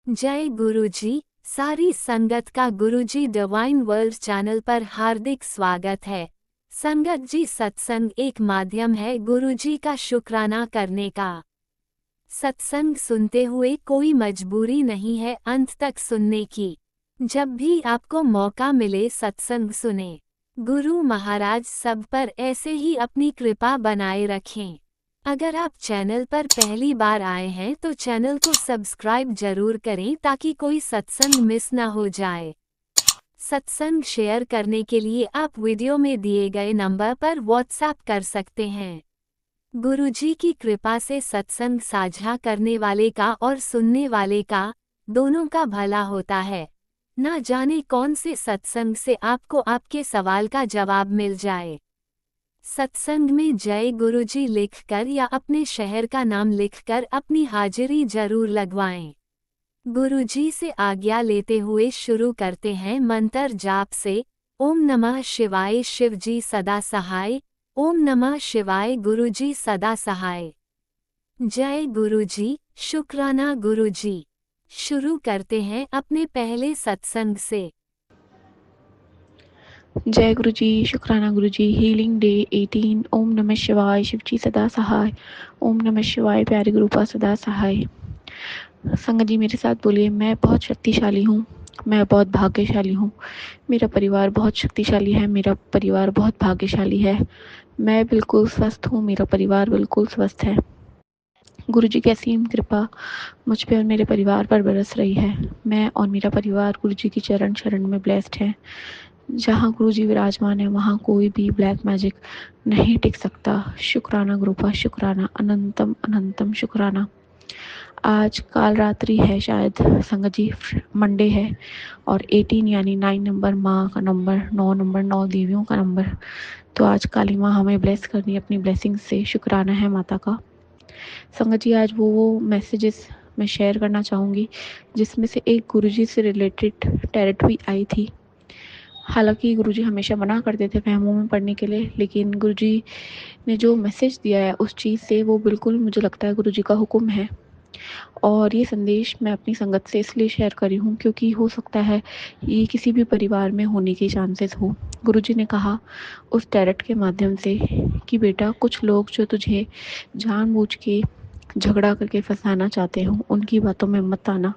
जय गुरुजी। सारी संगत का गुरुजी डिवाइन वर्ल्ड चैनल पर हार्दिक स्वागत है। संगत जी, सत्संग एक माध्यम है गुरुजी का शुक्राना करने का। सत्संग सुनते हुए कोई मजबूरी नहीं है अंत तक सुनने की। जब भी आपको मौका मिले सत्संग सुने। गुरु महाराज सब पर ऐसे ही अपनी कृपा बनाए रखें। अगर आप चैनल पर पहली बार आए हैं तो चैनल को सब्सक्राइब जरूर करें ताकि कोई सत्संग मिस ना हो जाए। सत्संग शेयर करने के लिए आप वीडियो में दिए गए नंबर पर व्हाट्सएप कर सकते हैं। गुरुजी की कृपा से सत्संग साझा करने वाले का और सुनने वाले का दोनों का भला होता है। ना जाने कौन से सत्संग से आपको आपके सवाल का जवाब मिल जाए। सत्संग में जय गुरुजी लिखकर या अपने शहर का नाम लिखकर अपनी हाजिरी जरूर लगवाएं। गुरुजी से आज्ञा लेते हुए शुरू करते हैं मंत्र जाप से। ओम नमः शिवाय, शिवजी सदा सहाय। ओम नमः शिवाय, गुरुजी सदा सहाय। जय गुरुजी, शुक्राना गुरुजी। शुरू करते हैं अपने पहले सत्संग से। जय गुरु जी, शुक्राना गुरु जी। Healing day 18। ओम नमः शिवाय, शिवजी सदा सहाय। ओम नमः शिवाय, प्यारे गुरुपा सदा सहाय। संगत जी मेरे साथ बोलिए, मैं बहुत शक्तिशाली हूँ, मैं बहुत भाग्यशाली हूँ। मेरा परिवार बहुत शक्तिशाली है, मेरा परिवार बहुत भाग्यशाली है। मैं बिल्कुल स्वस्थ हूँ, मेरा परिवार बिल्कुल स्वस्थ है। गुरु जी की असीम कृपा मुझ पे और मेरे परिवार पर बरस रही है। मैं और मेरा परिवार गुरु जी की चरण शरण में ब्लेस्ड है। जहाँ गुरु जी विराजमान है वहाँ कोई भी ब्लैक मैजिक नहीं टिक सकता। शुक्राना गुरुपा, शुक्राना, अनंतम अनंतम शुक्राना। आज काल रात्रि है शायद संगत जी, मंडे है और 18 यानी 9 नंबर माँ का नंबर, 9 नंबर 9 देवियों का नंबर। तो आज काली माँ हमें ब्लेस करनी है अपनी ब्लेसिंग से। शुक्राना है माता का। संगत जी आज वो मैसेजेस मैं शेयर करना चाहूँगी जिसमें से एक गुरुजी से रिलेटेड टैरेट भी आई थी। हालांकि गुरुजी हमेशा मना करते थे वहमों में पढ़ने के लिए, लेकिन गुरुजी ने जो मैसेज दिया है उस चीज़ से वो बिल्कुल मुझे लगता है गुरुजी का हुक्म है। और ये संदेश मैं अपनी संगत से इसलिए शेयर करी हूँ क्योंकि हो सकता है ये किसी भी परिवार में होने के चांसेस हो। गुरुजी ने कहा उस टैरेट के माध्यम से कि बेटा, कुछ लोग जो तुझे जानबूझ के झगड़ा करके फंसाना चाहते हो उनकी बातों में मत आना,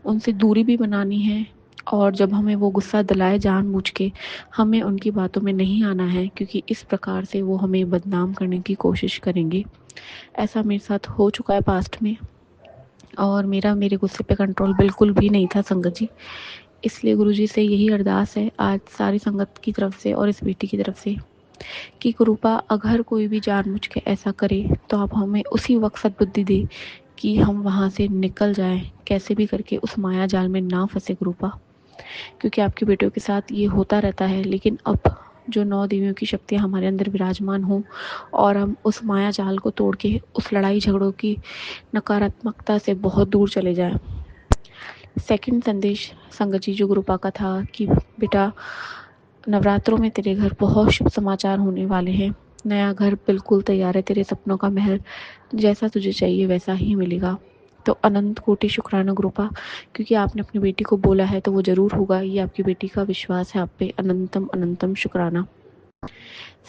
उनसे दूरी भी बनानी है। और जब हमें वो गुस्सा दिलाए जानबूझ के, हमें उनकी बातों में नहीं आना है क्योंकि इस प्रकार से वो हमें बदनाम करने की कोशिश करेंगे। ऐसा मेरे साथ हो चुका है पास्ट में और मेरा मेरे गुस्से पे कंट्रोल बिल्कुल भी नहीं था संगत जी। इसलिए गुरुजी से यही अरदास है आज सारी संगत की तरफ से और इस बेटी की तरफ से कि गुरुपा, अगर कोई भी जानबूझ के ऐसा करे तो आप हमें उसी वक्त सद्बुद्धि दे कि हम वहाँ से निकल जाएं, कैसे भी करके उस माया जाल में ना फंसे गुरुपा। क्योंकि आपके बेटियों के साथ ये होता रहता है, लेकिन अब जो 9 देवियों की शक्तियाँ हमारे अंदर विराजमान हों और हम उस माया जाल को तोड़ के उस लड़ाई झगड़ों की नकारात्मकता से बहुत दूर चले जाएं। सेकंड संदेश संगत जी जो गुरुपा का था कि बेटा, नवरात्रों में तेरे घर बहुत शुभ समाचार होने वाले हैं। नया घर बिल्कुल तैयार है, तेरे सपनों का महल जैसा तुझे चाहिए वैसा ही मिलेगा। तो अनंत कोटि शुक्राना गुरुपा, क्योंकि आपने अपनी बेटी को बोला है तो वो ज़रूर होगा। ये आपकी बेटी का विश्वास है आप पे। अनंतम अनंतम शुक्राना।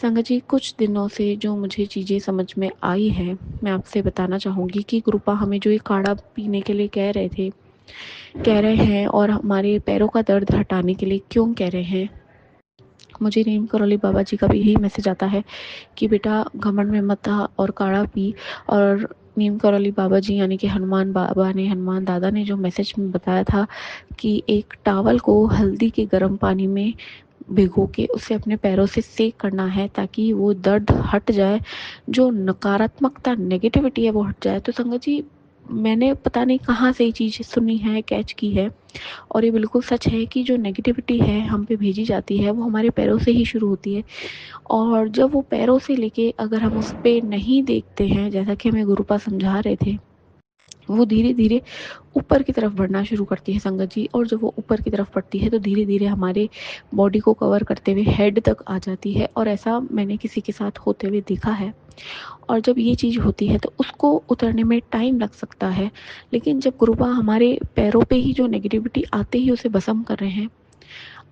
संगत जी कुछ दिनों से जो मुझे चीज़ें समझ में आई है मैं आपसे बताना चाहूँगी कि गुरुपा हमें जो ये काढ़ा पीने के लिए कह रहे हैं और हमारे पैरों का दर्द हटाने के लिए क्यों कह रहे हैं। मुझे नीम करौली बाबा जी का भी यही मैसेज आता है कि बेटा, घमंड में मत आ और काढ़ा पी। और नीम करौली बाबा जी यानी कि हनुमान बाबा ने, हनुमान दादा ने जो मैसेज में बताया था कि एक टावल को हल्दी के गर्म पानी में भिगो के उसे अपने पैरों से सेक करना है ताकि वो दर्द हट जाए, जो नकारात्मकता नेगेटिविटी है वो हट जाए। तो संगत जी मैंने पता नहीं कहाँ से ये चीज़ सुनी है, कैच की है, और ये बिल्कुल सच है कि जो नेगेटिविटी है हम पे भेजी जाती है वो हमारे पैरों से ही शुरू होती है। और जब वो पैरों से लेके अगर हम उस पर नहीं देखते हैं, जैसा कि हमें गुरुपा समझा रहे थे वो धीरे धीरे ऊपर की तरफ बढ़ना शुरू करती है संगत जी। और जब वो ऊपर की तरफ बढ़ती है तो धीरे धीरे हमारे बॉडी को कवर करते हुए हेड तक आ जाती है, और ऐसा मैंने किसी के साथ होते हुए देखा है। और जब ये चीज़ होती है तो उसको उतरने में टाइम लग सकता है, लेकिन जब गुरुबा हमारे पैरों पे ही जो नेगेटिविटी आते ही उसे भस्म कर रहे हैं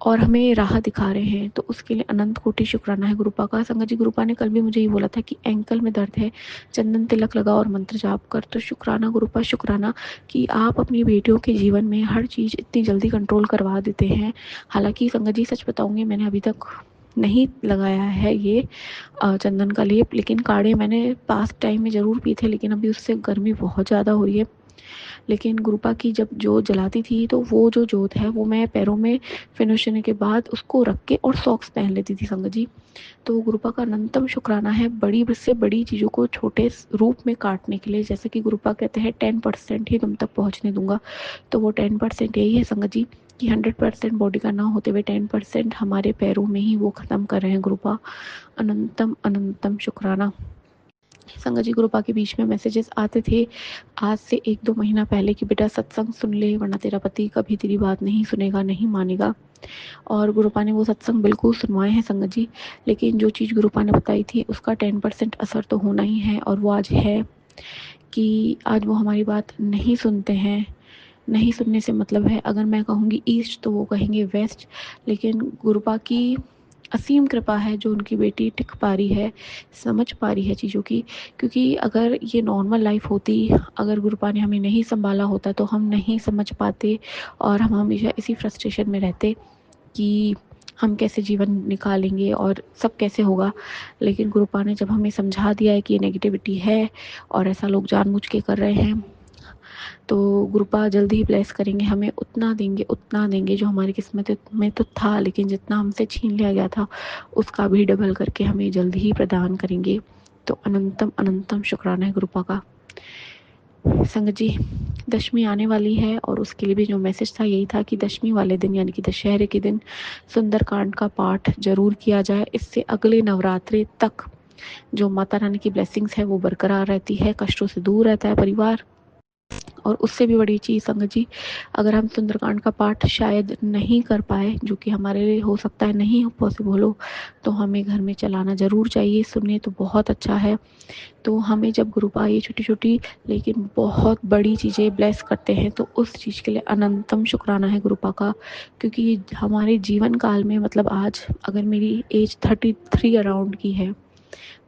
और हमें राह दिखा रहे हैं, तो उसके लिए अनंत कोटि शुक्राना है गुरुपा का। संगत जी, गुरुपा ने कल भी मुझे ये बोला था कि एंकल में दर्द है, चंदन तिलक लगा और मंत्र जाप कर। तो शुक्राना गुरुपा, शुक्राना कि आप अपनी बेटियों के जीवन में हर चीज़ इतनी जल्दी कंट्रोल करवा देते हैं। हालांकि संगत जी सच बताऊंगी, मैंने अभी तक नहीं लगाया है ये चंदन का लेप, लेकिन काढ़े मैंने पास्ट टाइम में ज़रूर पी थे, लेकिन अभी उससे गर्मी बहुत ज़्यादा हो रही है। लेकिन गुरुपा की जब जोत जलाती थी तो वो जो जोत है वो मैं पैरों में फिनिश होने के बाद उसको रख के और सॉक्स पहन लेती थी संगत जी। तो गुरुपा का अनंतम शुक्राना है बड़ी से बड़ी चीज़ों को छोटे रूप में काटने के लिए। जैसे कि गुरुपा कहते हैं 10% ही तुम तक पहुंचने दूंगा, तो वो 10% यही है संगत जी कि 100% बॉडी का ना होते हुए 10% हमारे पैरों में ही वो ख़त्म कर रहे हैं गुरुपा। अनंतम अनंतम शुक्राना। संगत जी, गुरुपा के बीच में मैसेजेस आते थे आज से 1-2 महीना पहले कि बेटा सत्संग सुन ले, वरना तेरा पति कभी तेरी बात नहीं सुनेगा, नहीं मानेगा। और गुरुपा ने वो सत्संग बिल्कुल सुनवाए हैं संगत जी। लेकिन जो चीज़ गुरुपा ने बताई थी उसका 10% असर तो होना ही है, और वो आज है कि आज वो हमारी बात नहीं सुनते हैं। नहीं सुनने से मतलब है, अगर मैं कहूँगी ईस्ट तो वो कहेंगे वेस्ट। लेकिन गुरुपा की असीम कृपा है जो उनकी बेटी टिक पा रही है, समझ पा रही है चीज़ों की। क्योंकि अगर ये नॉर्मल लाइफ होती, अगर गुरुपा ने हमें नहीं संभाला होता तो हम नहीं समझ पाते और हम हमेशा इसी फ्रस्ट्रेशन में रहते कि हम कैसे जीवन निकालेंगे और सब कैसे होगा। लेकिन गुरुपा ने जब हमें समझा दिया है कि ये नेगेटिविटी है और ऐसा लोग जानबूझ के कर रहे हैं, तो गुरुपा जल्दी ही ब्लेस करेंगे, हमें उतना देंगे जो हमारी किस्मत में तो था, लेकिन जितना हमसे छीन लिया गया था उसका भी डबल करके हमें जल्दी ही प्रदान करेंगे। तो अनंतम अनंतम शुक्राना है गुरुपा का। संगत जी, दशमी आने वाली है और उसके लिए भी जो मैसेज था यही था कि दशमी वाले दिन यानी कि दशहरे के दिन सुंदरकांड का पाठ जरूर किया जाए। इससे अगले नवरात्रे तक जो माता रानी की ब्लेसिंग्स है वो बरकरार रहती है, कष्टों से दूर रहता है परिवार। और उससे भी बड़ी चीज़ संगत जी, अगर हम सुंदरकांड का पाठ शायद नहीं कर पाए, जो कि हमारे लिए हो सकता है नहीं पॉसिबल हो, तो हमें घर में चलाना ज़रूर चाहिए। सुनने तो बहुत अच्छा है। तो हमें जब गुरुपा ये छोटी छोटी लेकिन बहुत बड़ी चीज़ें ब्लेस करते हैं तो उस चीज़ के लिए अनंतम शुक्राना है गुरुपा का। क्योंकि हमारे जीवन काल में मतलब आज अगर मेरी एज 33 अराउंड की है,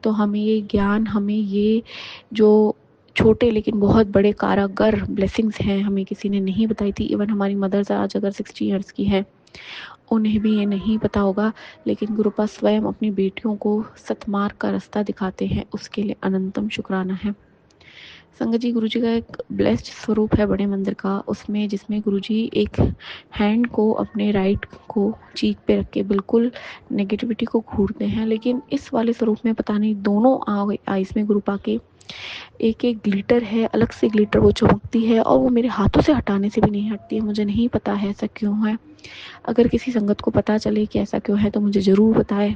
तो हमें ये ज्ञान, हमें ये जो छोटे लेकिन बहुत बड़े कारागर ब्लेसिंग्स हैं हमें किसी ने नहीं बताई थी। इवन हमारी मदर्स आज अगर 60 ईयर्स की हैं, उन्हें भी ये नहीं पता होगा। लेकिन गुरुपा स्वयं अपनी बेटियों को सतमार्ग का रास्ता दिखाते हैं, उसके लिए अनंतम शुक्राना है। संगत जी, गुरुजी का एक ब्लेस्ड स्वरूप है बड़े मंदिर का, उसमें जिसमें गुरुजी एक हैंड को अपने राइट को चीक पे रख के बिल्कुल नेगेटिविटी को घूरते हैं। लेकिन इस वाले स्वरूप में पता नहीं दोनों आईज में गुरुपा के एक एक ग्लिटर है, अलग से ग्लिटर वो चमकती है और वो मेरे हाथों से हटाने से भी नहीं हटती है। मुझे नहीं पता है ऐसा क्यों है। अगर किसी संगत को पता चले कि ऐसा क्यों है तो मुझे ज़रूर बताए।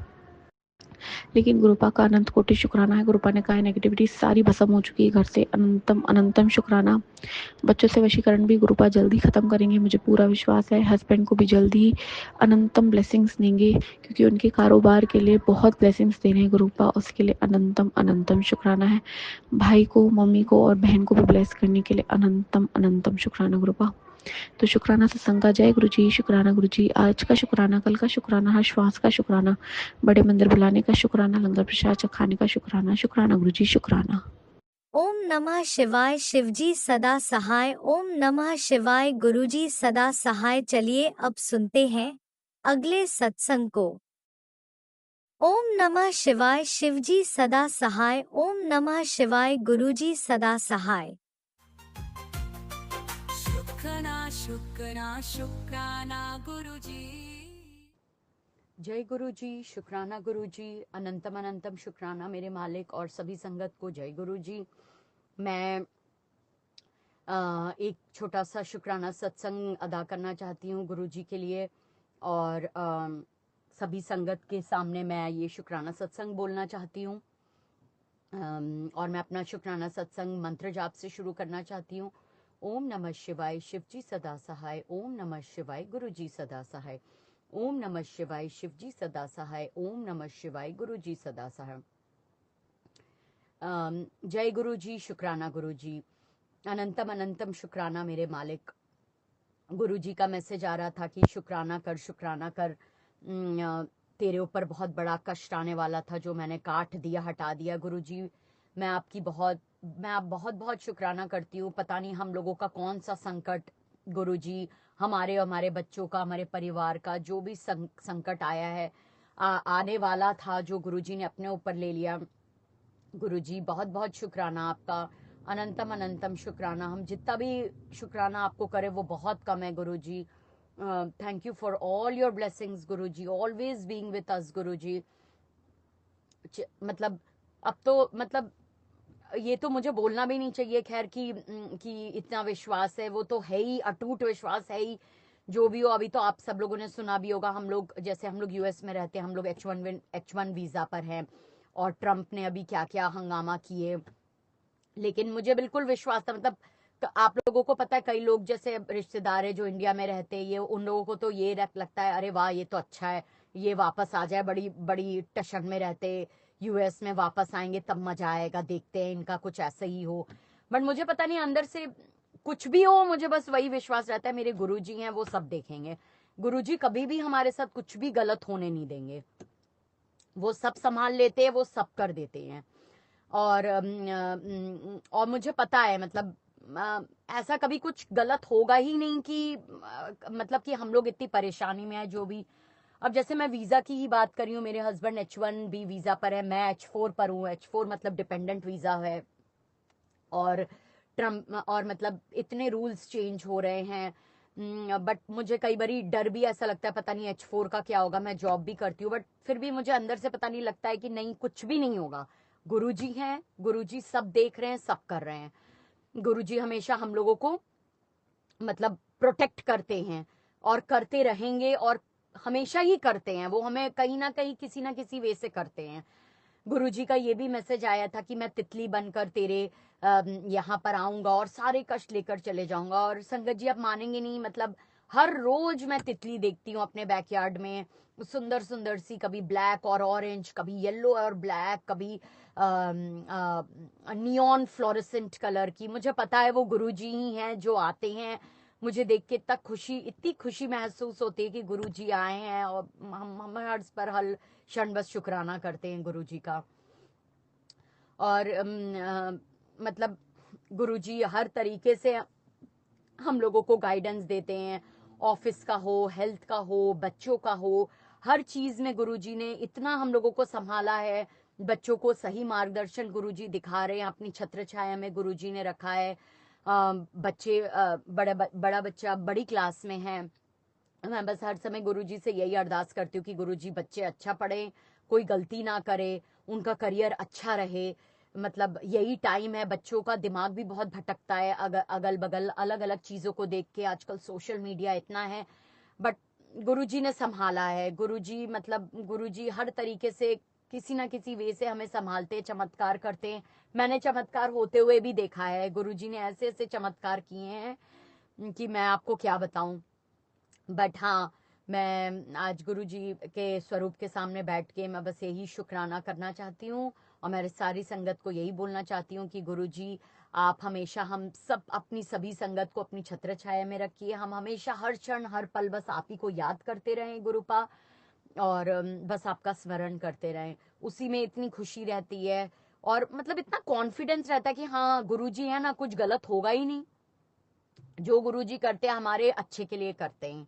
लेकिन गुरुपा का अनंत कोटि शुक्राना है। गुरुपा ने कहा है नेगेटिविटी सारी भस्म हो चुकी है घर से, अनंतम अनंतम शुक्राना। बच्चों से वशीकरण भी गुरुपा जल्दी ख़त्म करेंगे, मुझे पूरा विश्वास है। हस्बैंड को भी जल्दी अनंतम ब्लेसिंग्स देंगे, क्योंकि उनके कारोबार के लिए बहुत ब्लेसिंग्स दे रहे हैं गुरुपा, उसके लिए अनंतम अनंतम शुक्राना है। भाई को, मम्मी को और बहन को भी ब्लेस करने के लिए अनंतम अनंतम शुक्राना गुरुपा। तो शुक्राना सत्संग का जय गुरु जी, शुक्राना गुरु जी, आज का शुक्राना, कल का शुक्राना, हर श्वास का शुक्राना, बड़े मंदिर बुलाने का शुक्राना, लंगर प्रसाद चखाने का शुक्राना। शुक्राना गुरु जी, शुक्राना। ओम नमः शिवाय। शिवजी सदा सहाय। ओम नमः शिवाय। गुरुजी सदा सहाय। चलिए अब सुनते हैं अगले सत्संग को। ओम नमः शिवाय। शिवजी सदा सहाय। ओम नमः शिवाय। गुरुजी सदा सहाय। शुक्राना गुरुजी। जय गुरुजी, शुक्राना गुरुजी, अनंतम अनंतम शुक्राना मेरे मालिक और सभी संगत को जय गुरुजी। मैं एक छोटा सा शुक्राना सत्संग अदा करना चाहती हूँ गुरुजी के लिए, और सभी संगत के सामने मैं ये शुक्राना सत्संग बोलना चाहती हूँ। और मैं अपना शुक्राना सत्संग मंत्र जाप से शुरू करना चाहती हूँ। ओम नमः शिवाय, शिव जी सदा सहाय। ओम नमः शिवाय, गुरु जी सदा सहाय। ओम नमः शिवाय, शिव जी सदा सहाय। ओम नमः शिवाय, गुरु जी सदा सहाय। जय गुरु जी, शुक्राना गुरु जी, अनंतम अनंतम शुक्राना मेरे मालिक। गुरु जी का मैसेज आ रहा था कि शुक्राना कर, शुक्राना कर। तेरे ऊपर बहुत बड़ा कष्ट आने वाला था जो मैंने काट दिया, हटा दिया। गुरु जी मैं आप बहुत बहुत शुक्राना करती हूँ। पता नहीं हम लोगों का कौन सा संकट गुरु जी, हमारे हमारे बच्चों का, हमारे परिवार का जो भी संकट आया है, आने वाला था, जो गुरु जी ने अपने ऊपर ले लिया। गुरु जी बहुत बहुत शुक्राना आपका, अनंतम अनंतम शुक्राना। हम जितना भी शुक्राना आपको करें वो बहुत कम है Guru ji. Thank you for all your blessings Guru ji, always being with us Guru ji. मतलब अब तो मतलब ये तो मुझे बोलना भी नहीं चाहिए, खैर कि इतना विश्वास है, वो तो है ही, अटूट विश्वास है ही। जो भी हो, अभी तो आप सब लोगों ने सुना भी होगा, हम लोग जैसे हम लोग यूएस में रहते हैं, हम लोग H1 वीजा पर हैं, और ट्रम्प ने अभी क्या क्या हंगामा किए। लेकिन मुझे बिल्कुल विश्वास था, मतलब तो आप लोगों को पता है, कई लोग जैसे रिश्तेदार है जो इंडिया में रहते हैं, ये उन लोगों को तो ये लगता है अरे वाह ये तो अच्छा है, ये वापस आ जाए, बड़ी बड़ी टशन में रहते, यूएस में वापस आएंगे तब मजा आएगा, देखते हैं इनका कुछ ऐसा ही हो। बट मुझे पता नहीं अंदर से कुछ भी हो, मुझे बस वही विश्वास रहता है मेरे गुरुजी हैं, वो सब देखेंगे। गुरुजी कभी भी हमारे साथ कुछ भी गलत होने नहीं देंगे, वो सब संभाल लेते हैं, वो सब कर देते हैं। और मुझे पता है, मतलब ऐसा कभी कुछ गलत होगा ही नहीं कि मतलब कि हम लोग इतनी परेशानी में है जो भी। अब जैसे मैं वीजा की ही बात कर रही हूँ, मेरे हस्बैंड H1B वीजा पर है, मैं H4 पर हूँ। H4 मतलब डिपेंडेंट वीजा है, और ट्रम्प, और मतलब इतने रूल्स चेंज हो रहे हैं। बट मुझे कई बारी डर भी ऐसा लगता है, पता नहीं H4 का क्या होगा। मैं जॉब भी करती हूँ, बट फिर भी मुझे अंदर से पता नहीं लगता है कि नहीं, कुछ भी नहीं होगा। गुरुजी हैं, गुरुजी सब देख रहे हैं, सब कर रहे हैं। गुरुजी हमेशा हम लोगों को मतलब प्रोटेक्ट करते हैं, और करते रहेंगे, और हमेशा ही करते हैं। वो हमें कहीं ना कहीं किसी ना किसी वे से करते हैं। गुरुजी का ये भी मैसेज आया था कि मैं तितली बनकर तेरे यहाँ पर आऊंगा और सारे कष्ट लेकर चले जाऊंगा। और संगत जी आप मानेंगे नहीं, मतलब हर रोज मैं तितली देखती हूँ अपने बैकयार्ड में, सुंदर सुंदर सी, कभी ब्लैक और ऑरेंज, कभी येलो और ब्लैक, कभी नियॉन फ्लोरेसेंट कलर की। मुझे पता है वो गुरुजी ही हैं जो आते हैं। मुझे देख के इतनी खुशी महसूस होती है कि गुरुजी आए हैं, और हम हर पर हर क्षण बस शुक्राना करते हैं गुरुजी का। और मतलब गुरुजी हर तरीके से हम लोगों को गाइडेंस देते हैं, ऑफिस का हो, हेल्थ का हो, बच्चों का हो, हर चीज में गुरुजी ने इतना हम लोगों को संभाला है। बच्चों को सही मार्गदर्शन गुरुजी दिखा रहे हैं, अपनी छत्र छाया में गुरुजी ने रखा है। बच्चे बड़ा बच्चा बड़ी क्लास में है। मैं बस हर समय गुरुजी से यही अरदास करती हूँ कि गुरुजी बच्चे अच्छा पढ़े, कोई गलती ना करे, उनका करियर अच्छा रहे। मतलब यही टाइम है, बच्चों का दिमाग भी बहुत भटकता है, अगल बगल अलग अलग चीजों को देख के, आजकल सोशल मीडिया इतना है। बट गुरुजी ने संभाला है। गुरुजी मतलब गुरुजी हर तरीके से किसी ना किसी वे से हमें संभालते हैं, चमत्कार करते हैं। मैंने चमत्कार होते हुए भी देखा है, गुरुजी ने ऐसे ऐसे चमत्कार किए हैं कि मैं आपको क्या बताऊं। बट हाँ, मैं आज गुरु जी के स्वरूप के सामने बैठ के मैं बस यही शुक्राना करना चाहती हूँ, और मेरे सारी संगत को यही बोलना चाहती हूँ कि गुरु जी आप हमेशा हम सब अपनी सभी संगत को अपनी छत्र छाया में रखिए। हम हमेशा हर क्षण हर पल बस आप ही को याद करते रहें गुरुपा, और बस आपका स्मरण करते रहें। उसी में इतनी खुशी रहती है, और मतलब इतना कॉन्फिडेंस रहता है कि हाँ गुरुजी है ना, कुछ गलत होगा ही नहीं। जो गुरुजी करते हैं हमारे अच्छे के लिए करते हैं।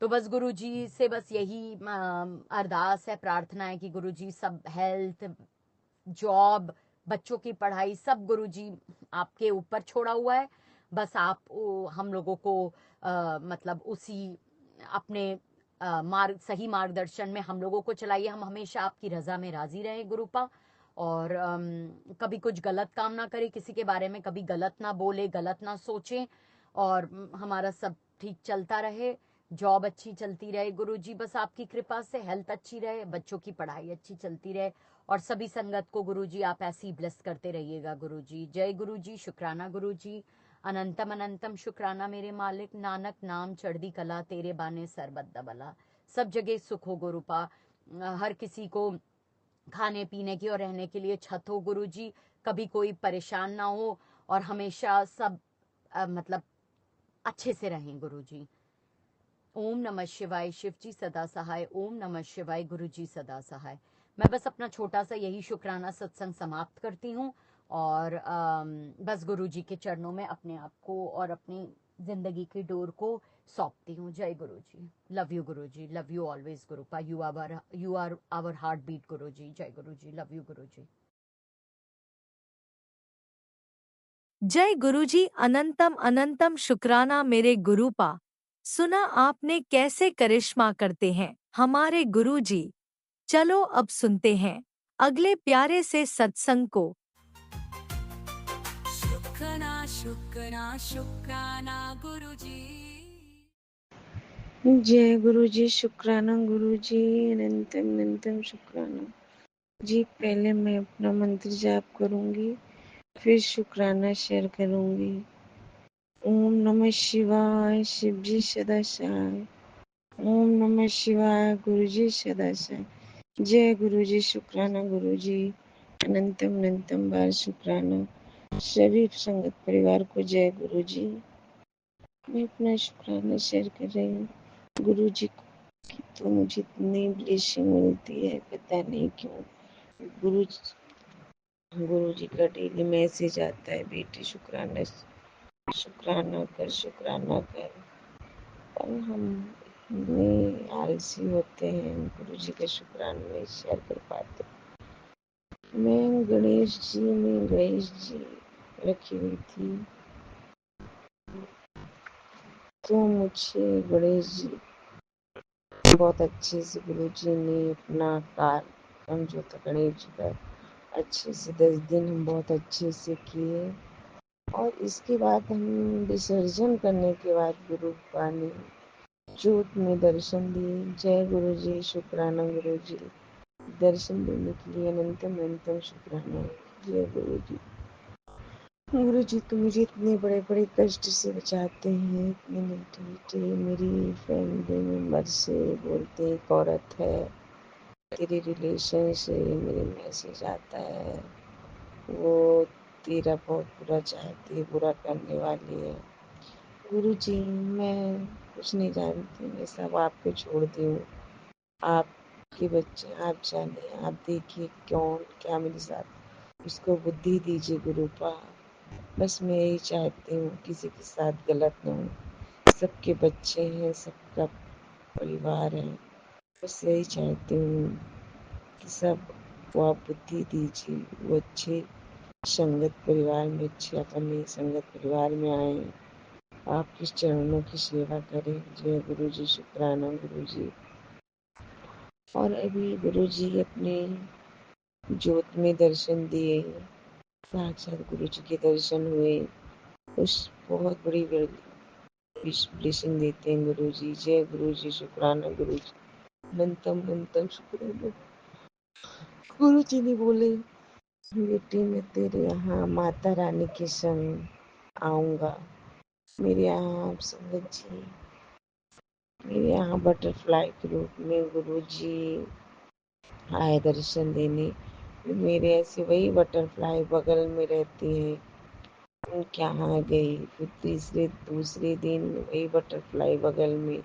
तो बस गुरुजी से बस यही अरदास है, प्रार्थना है कि गुरुजी सब हेल्थ, जॉब, बच्चों की पढ़ाई सब गुरुजी आपके ऊपर छोड़ा हुआ है। बस आप हम लोगों को मतलब उसी अपने सही मार्गदर्शन में हम लोगों को चलाइए। हम हमेशा आपकी रजा में राजी रहें गुरुपा, और कभी कुछ गलत काम ना करें, किसी के बारे में कभी गलत ना बोले, गलत ना सोचें, और हमारा सब ठीक चलता रहे, जॉब अच्छी चलती रहे गुरुजी, बस आपकी कृपा से हेल्थ अच्छी रहे, बच्चों की पढ़ाई अच्छी चलती रहे, और सभी संगत को गुरुजी आप ऐसे ही ब्लेस करते रहिएगा गुरुजी। जय गुरुजी, शुक्राना गुरुजी, अनंतम अनंतम शुक्राना मेरे मालिक, नानक नाम चढ़दी कला, तेरे बाने सरबत बला। सब जगह सुख हो गुरुपा, हर किसी को खाने पीने की और रहने के लिए छत हो गुरुजी, कभी कोई परेशान ना हो और हमेशा सब मतलब अच्छे से रहें गुरुजी। ओम नमः शिवाय, शिव जी सदा सहाय। ओम नमः शिवाय, गुरु जी सदा सहाय। मैं बस अपना छोटा सा यही शुक्राना सत्संग समाप्त करती हूँ और बस गुरु जी के चरणों में अपने आप को और अपनी जिंदगी की डोर को सौंपती हूँ। जय गुरु ji, love you Guru ji, love you always Gurupa, you are our heartbeat Guru ji. जय गुरु जी, लव यू गुरु जी। जय गुरुजी, अनंतम अनंतम शुक्राना मेरे गुरुपा। सुना आपने कैसे करिश्मा करते हैं हमारे गुरुजी। चलो अब सुनते हैं अगले प्यारे से सत्संग को। शुक्राना शुक्राना शुक्राना गुरुजी। जय गुरु जी, शुक्राना गुरु जी, अनंतम अनंतम शुक्राना जी। पहले मैं अपना मंत्र जाप करूंगी, फिर शुक्राना शेयर करूंगी। ओम नमः शिवाय, शिव जी सदा सहाय। ओम नमः शिवाय, गुरु जी सदा सहाय। जय गुरु जी, शुक्राना गुरु जी, अनंतम अनंतम बार शुक्राना सभी संगत परिवार को। जय गुरु जी। मैं अपना शुक्राना शेयर कर रही हूँ। गुरु जी की तो मुझे इतनी ब्लेसिंग मिलती है, पता नहीं क्यों। गुरु जी का डेली मैसेज आता है, बेटी शुक्राना शुक्राना कर, शुक्राना कर। पर हम इतने आलसी होते हैं, गुरु जी का शुक्राना नहीं शेयर कर पाते। मैं गणेश जी रखी हुई थी, तो मुझे गणेश जी बहुत अच्छे से गुरु जी ने अपना कार्य जो था गणेश जी का अच्छे से 10 दिन हम बहुत अच्छे से किए। और इसके बाद हम विसर्जन करने के बाद गुरु का ने जोत में दर्शन दिए। जय गुरु जी, शुक्राना गुरु जी, दर्शन देने के लिए अनंतम अनंतम शुक्राना। जय गुरु जी। गुरु जी तो मुझे इतने बड़े बड़े कष्ट से बचाते हैं, इतने मीठे मीठे। मेरी फैमिली मेम्बर से बोलते एक औरत है, तेरे रिलेशन से मेरे मैसेज आता है, वो तेरा बहुत बुरा चाहती है, बुरा करने वाली है। गुरु जी मैं कुछ नहीं जानती, मैं सब आप पे छोड़ दी हूँ। आपके बच्चे आप जाने, आप देखिए कौन क्या मेरे साथ, उसको बुद्धि दीजिए गुरुपा। बस मैं यही चाहती हूँ, किसी के साथ गलत ना हो। सबके बच्चे हैं, सबका परिवार है, बस यही चाहती हूँ कि सब को आप बुद्धि दीजिए, वो अच्छे संगत परिवार में, अच्छे अपने संगत परिवार में आए, आपके चरणों की सेवा करें। जय गुरु जी, शुक्राना गुरु जी। और अभी गुरु जी अपने ज्योत में दर्शन दिए, साक्षात गुरु जी के दर्शन हुए, उस बहुत बड़ी ब्लेसिंग देते हैं गुरु जी। जय गुरु जी, शुक्राना गुरु जी, अनंतम अनंतम शुक्राना। गुरु जी ने बोले बेटी मैं तेरे यहाँ माता रानी के संग आऊंगा। मेरे यहाँ आप संगत जी, मेरे यहाँ बटरफ्लाई के रूप में गुरु जी आए दर्शन देने। मेरे ऐसे वही बटरफ्लाई बगल में रहती हैं, उनके यहाँ गई। फिर दूसरे दिन वही बटरफ्लाई बगल में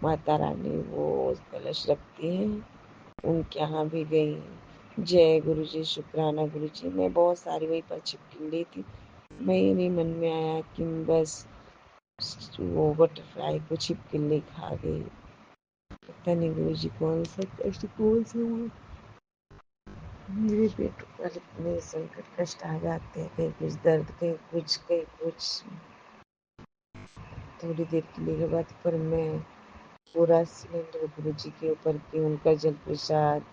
माता रानी वो कलश रखती हैं, उनके यहाँ भी गई। जय गुरु जी, शुक्राना गुरु जी। मैं बहुत सारी वहीं पर चिपकी ली थी। मेरे मन में आया कि बस वो बटरफ्लाई को छिपकली खा गई। पता नहीं गुरु जी कौन सा कष्ट, कौन सा हुआ। मेरे पेट पर इतने संकट कष्ट आ जाते हैं, कहीं कुछ दर्द, कहीं कुछ कहीं कुछ। थोड़ी देर के लिए बात पर मैं पूरा सिलेंडर गुरु जी के ऊपर के उनका जल प्रसाद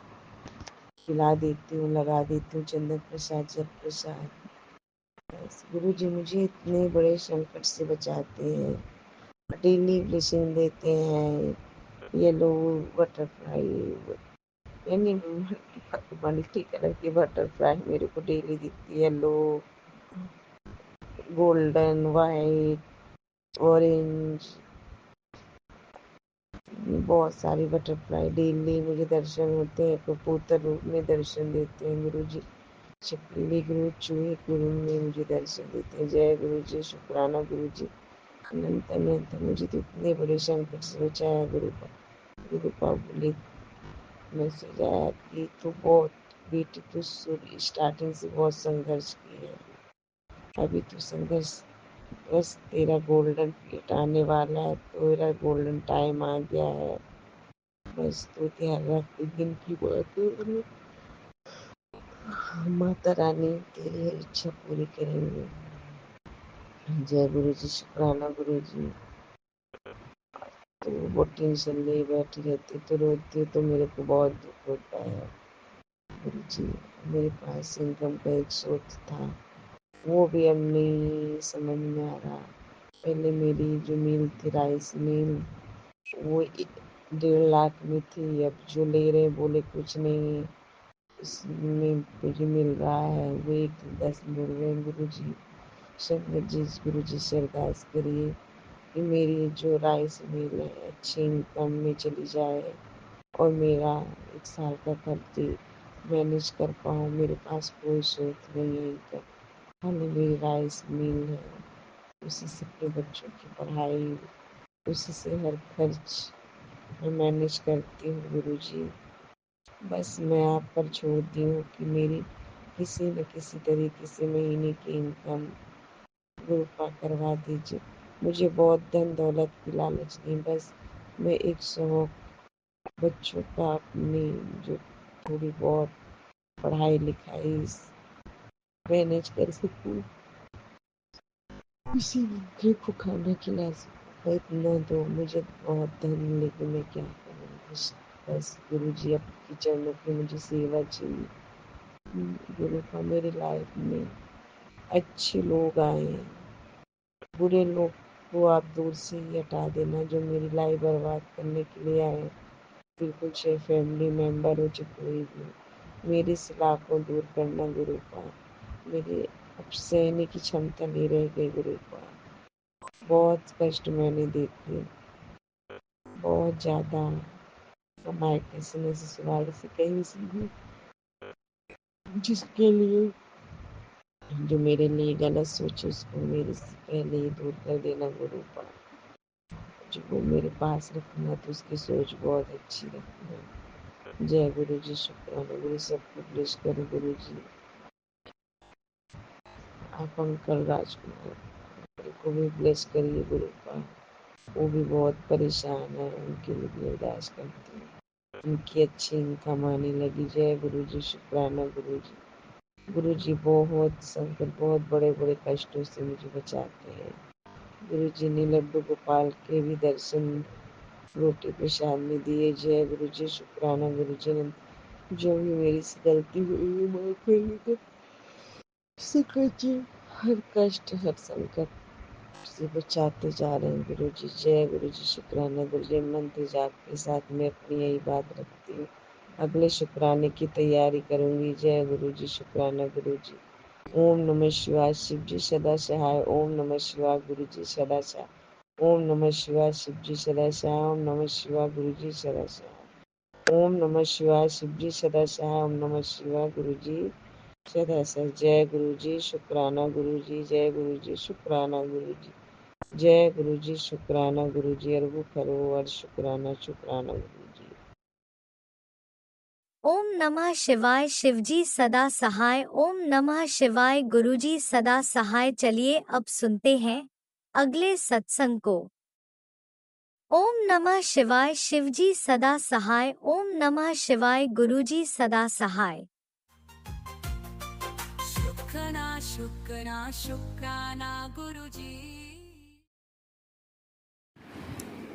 खिला देती हूँ, लगा देती हूँ, चंदन प्रसाद, जल प्रसाद। बस गुरु जी मुझे इतने बड़े संकट से बचाते हैं, डेली ब्लेसिंग देते हैं। येलो बटरफ्लाई यानी मल्टी कलर की बटरफ्लाई मेरे को डेली दिखती है। येलो, गोल्डन, वाइट, ऑरेंज, बहुत सारी बटरफ्लाई डेली मुझे दर्शन होते हैं। कबूतर रूप में दर्शन देते हैं गुरु जी। छिपकली गुरु, चूहे गुरु में मुझे दर्शन देते हैं। जय गुरु जी, शुक्राना गुरु जी। अनंत अनंत मुझे तो इतने बड़े संकट से बचाया गुरु का बोले मैसेज आया कि तू बहुत बेटी, तू स्टार्टिंग से बहुत संघर्ष की है, अभी तो संघर्ष बस तेरा गोल्डन पीरियड आने वाला है, तो तेरा गोल्डन टाइम आ गया है, बस तो ध्यान रख। दिन की बात है, माता रानी तेरी हर इच्छा पूरी करेंगे। जय गुरु जी, शुक्राना गुरु जी। तो वो टेंशन नहीं बैठी रहती तो रोती तो मेरे को बहुत दुख होता है गुरु जी। मेरे पास इनकम का एक सोर्स था, वो भी अब नहीं समझ में आ रहा। पहले मेरी जो मिल थी, राइस मिल, वो 1.5 लाख में थी। अब जो ले रहे बोले कुछ नहीं, इसमें मुझे मिल रहा है वो 1-10 मिल रहे हैं गुरु जी। शंकर जी, गुरु जी से अरदास करिए कि मेरी जो राइस मिल है अच्छी इनकम में चली जाए और मेरा 1 साल का खर्च मैनेज कर पाऊँ। मेरे पास कोई स्रोत नहीं है इनकम, खाली मेरी राइस मिल है, उसी से अपने बच्चों की पढ़ाई, उसी से हर खर्च मैं मैनेज करती हूँ गुरु जी। बस मैं आप पर छोड़ती हूँ कि मेरी किसी न किसी तरीके से महीने की इनकम गुरुपा करवा दीजिए। मुझे बहुत धन दौलत की लालच नहीं, बस मैं 100 बच्चों का अपनी जो थोड़ी बहुत पढ़ाई लिखाई मैनेज कर सकूँ, किसी भूखे को खाना खिला सकूँ, इतना दो मुझे बहुत धन, लेकिन मैं क्या करूँ। बस गुरु जी आपकी चरणों की मुझे सेवा चाहिए। गुरु का मेरी लाइफ में अच्छे लोग आए हैं, बुरे लोग को आप दूर से ही हटा देना, जो मेरी लाइफ बर्बाद करने के लिए आए। बिल्कुल चाहे फैमिली मेम्बर हो, चाहे कोई भी, मेरी सलाह को दूर करना गुरु का। मेरे अब सहने की क्षमता नहीं रह गई गुरु का। बहुत कष्ट मैंने देखे, बहुत ज़्यादा, मायके से, ससुराल से, कहीं से भी, जिसके लिए जो मेरे लिए गलत सोचे उसको मेरे से पहले ही दूर कर देना गुरु का। जो वो मेरे पास रखना तो उसकी सोच बहुत अच्छी रखना। जय गुरु जी, शुक्राना गुरु, सबको ब्लेस करो गुरु जी। आप अंकल राजकुमार को भी ब्लेस करिए गुरु का, वो भी बहुत परेशान है, उनके लिए भी अरदास करती हूँ, उनकी अच्छी इनकम आने लगी। जय गुरु जी, शुक्राना गुरु जी। गुरु जी बहुत संकट, बहुत बड़े बड़े कष्टों से मुझे बचाते हैं। गुरु जी ने लड्डू गोपाल के भी दर्शन रोटी प्रसाद में दिए। जय गुरु जी, शुक्राना गुरु जी ने जो भी मेरी से गलती हुई है माफ करिएगा। संकट जी, हर कष्ट, हर संकट से बचाते जा रहे हैं गुरु जी। जय गुरु जी, शुक्राना गुरु जी। मंत्र जाप के साथ मैं अपनी यही बात रखती हूँ, अगले शुक्राने की तैयारी करूंगी। जय गुरु जी, शुक्राना गुरु जी। ओम नमः शिवाय, शिव जी सदा सहाय। ओम नमः शिवाय, गुरु जी सदा सहाय। ओम नमः शिवाय, शिव जी सदा सहाय। ओम नमः शिवाय, गुरु जी सदा सहाय। ओम नमः शिवाय, शिव जी सदा सहाय। ओम नमः शिवाय, गुरु जी सदा सहाय। जय गुरु जी, शुक्राना गुरु जी। जय गुरु जी, शुक्राना गुरु जी। जय गुरु जी, शुक्राना गुरु जी। अरबू खरोवर, शुक्राना शुक्राना गुरु जी। ओम नमः शिवाय, शिवजी सदा सहाय। ओम नमः शिवाय, गुरुजी सदा सहाय। चलिए अब सुनते हैं अगले सत्संग को। ओम नमः शिवाय, शिवजी सदा सहाय। ओम नमः शिवाय, गुरुजी सदा सहाय। शुक्राना शुक्राना शुक्राना गुरुजी।